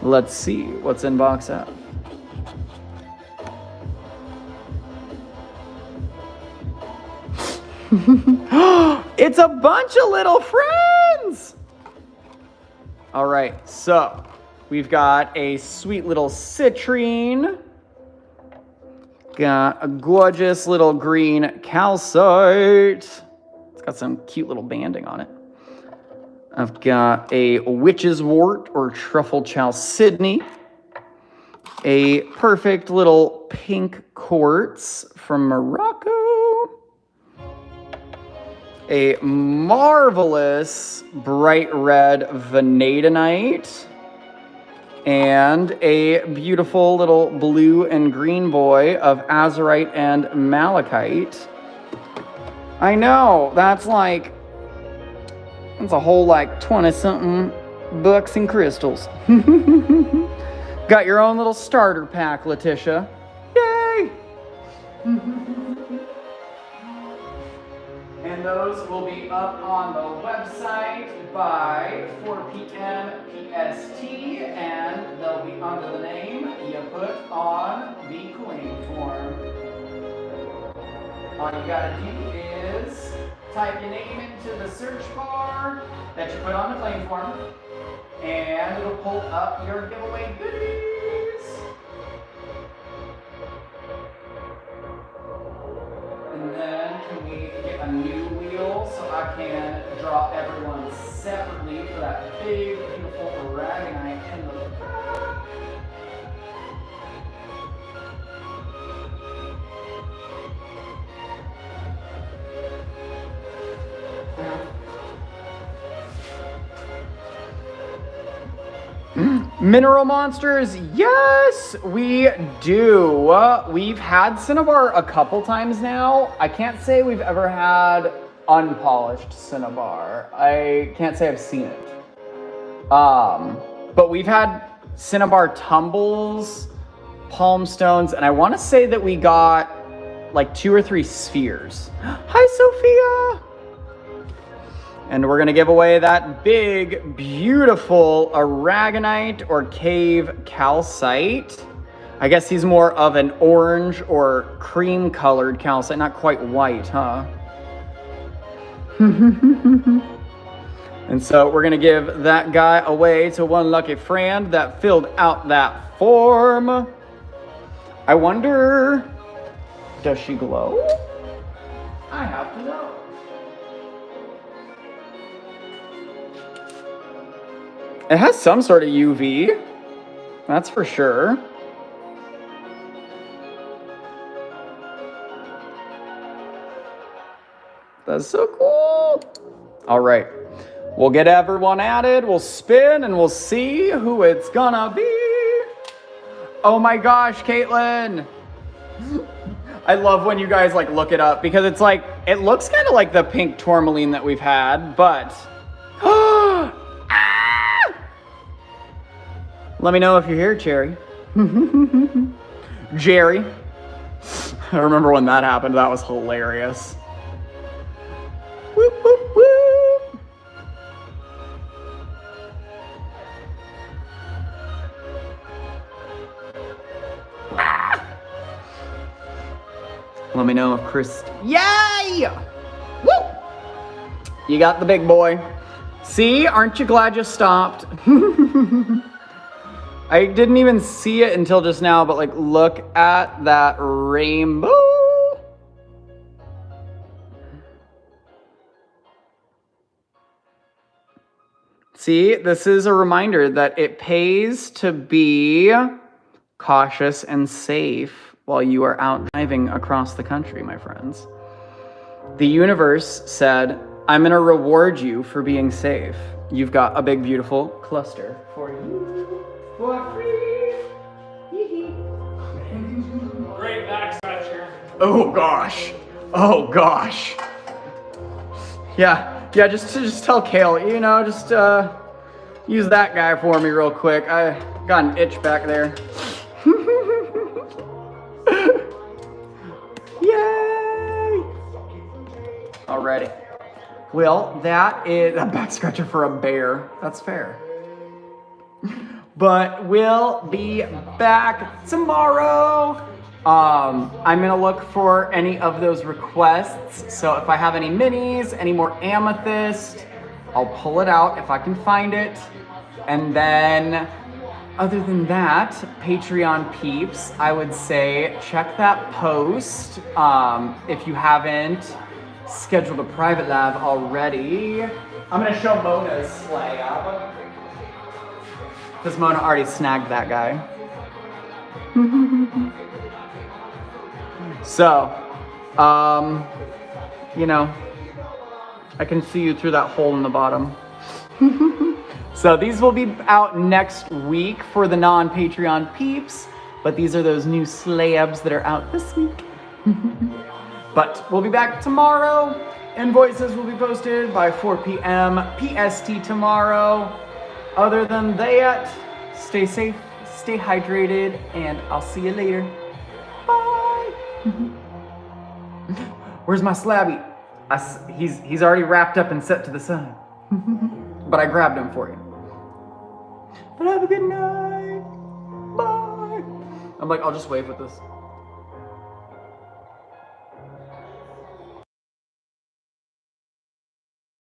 Let's see what's in box F. It's a bunch of little friends. All right, so we've got a sweet little citrine. Got a gorgeous little green calcite. It's got some cute little banding on it. I've got a witch's wort or truffle chalcedony. A perfect little pink quartz from Morocco. A marvelous bright red vanadinite. And a beautiful little blue and green boy of azurite and malachite. I know, that's a whole 20-something bucks in crystals. Got your own little starter pack, Letitia. Yay! And those will be up on the website by 4 p.m. PST, and they'll be under the name you put on the claim form. All you gotta do is type your name into the search bar that you put on the claim form, and it'll pull up your giveaway goodies. And then can we get a new wheel so I can draw everyone separately for that big, beautiful aragonite in the back. Mineral monsters, yes, we do. We've had Cinnabar a couple times now. I can't say we've ever had unpolished Cinnabar. I can't say I've seen it. But we've had Cinnabar tumbles, palm stones, and I want to say that we got 2 or 3 spheres. Hi, Sophia. And we're gonna give away that big, beautiful aragonite or cave calcite. I guess he's more of an orange or cream colored calcite, not quite white, huh? And so we're gonna give that guy away to one lucky friend that filled out that form. I wonder, does she glow? I have to know. It has some sort of UV, that's for sure. That's so cool. All right, we'll get everyone added, we'll spin, and we'll see who it's gonna be. Oh my gosh, Caitlin. I love when you guys look it up because it's it looks kind of like the pink tourmaline that we've had, but let me know if you're here, Cherry. Jerry. I remember when that happened. That was hilarious. Whoop, whoop, whoop. Let me know if Chris... Yay! Woo! You got the big boy. See? Aren't you glad you stopped? I didn't even see it until just now, but look at that rainbow. See, this is a reminder that it pays to be cautious and safe while you are out driving across the country, my friends. The universe said, I'm gonna reward you for being safe. You've got a big, beautiful cluster for you. For free. Oh gosh. Oh gosh. Yeah, just tell Kale, you know, just use that guy for me real quick. I got an itch back there. Yay! Alrighty. Well, that is a back scratcher for a bear. That's fair. But we'll be back tomorrow. I'm gonna look for any of those requests. So if I have any minis, any more amethyst, I'll pull it out if I can find it. And then other than that, Patreon peeps, I would say check that post. If you haven't scheduled a private lab already, I'm gonna show Mona's slab. Because Mona already snagged that guy. So, you know, I can see you through that hole in the bottom. So these will be out next week for the non-Patreon peeps, but these are those new slabs that are out this week. But we'll be back tomorrow. Invoices will be posted by 4 p.m. PST tomorrow. Other than that, stay safe, stay hydrated, and I'll see you later. Bye. Where's my slabby? He's already wrapped up and set to the side. But I grabbed him for you. But have a good night. Bye. I'm like, I'll just wave with this.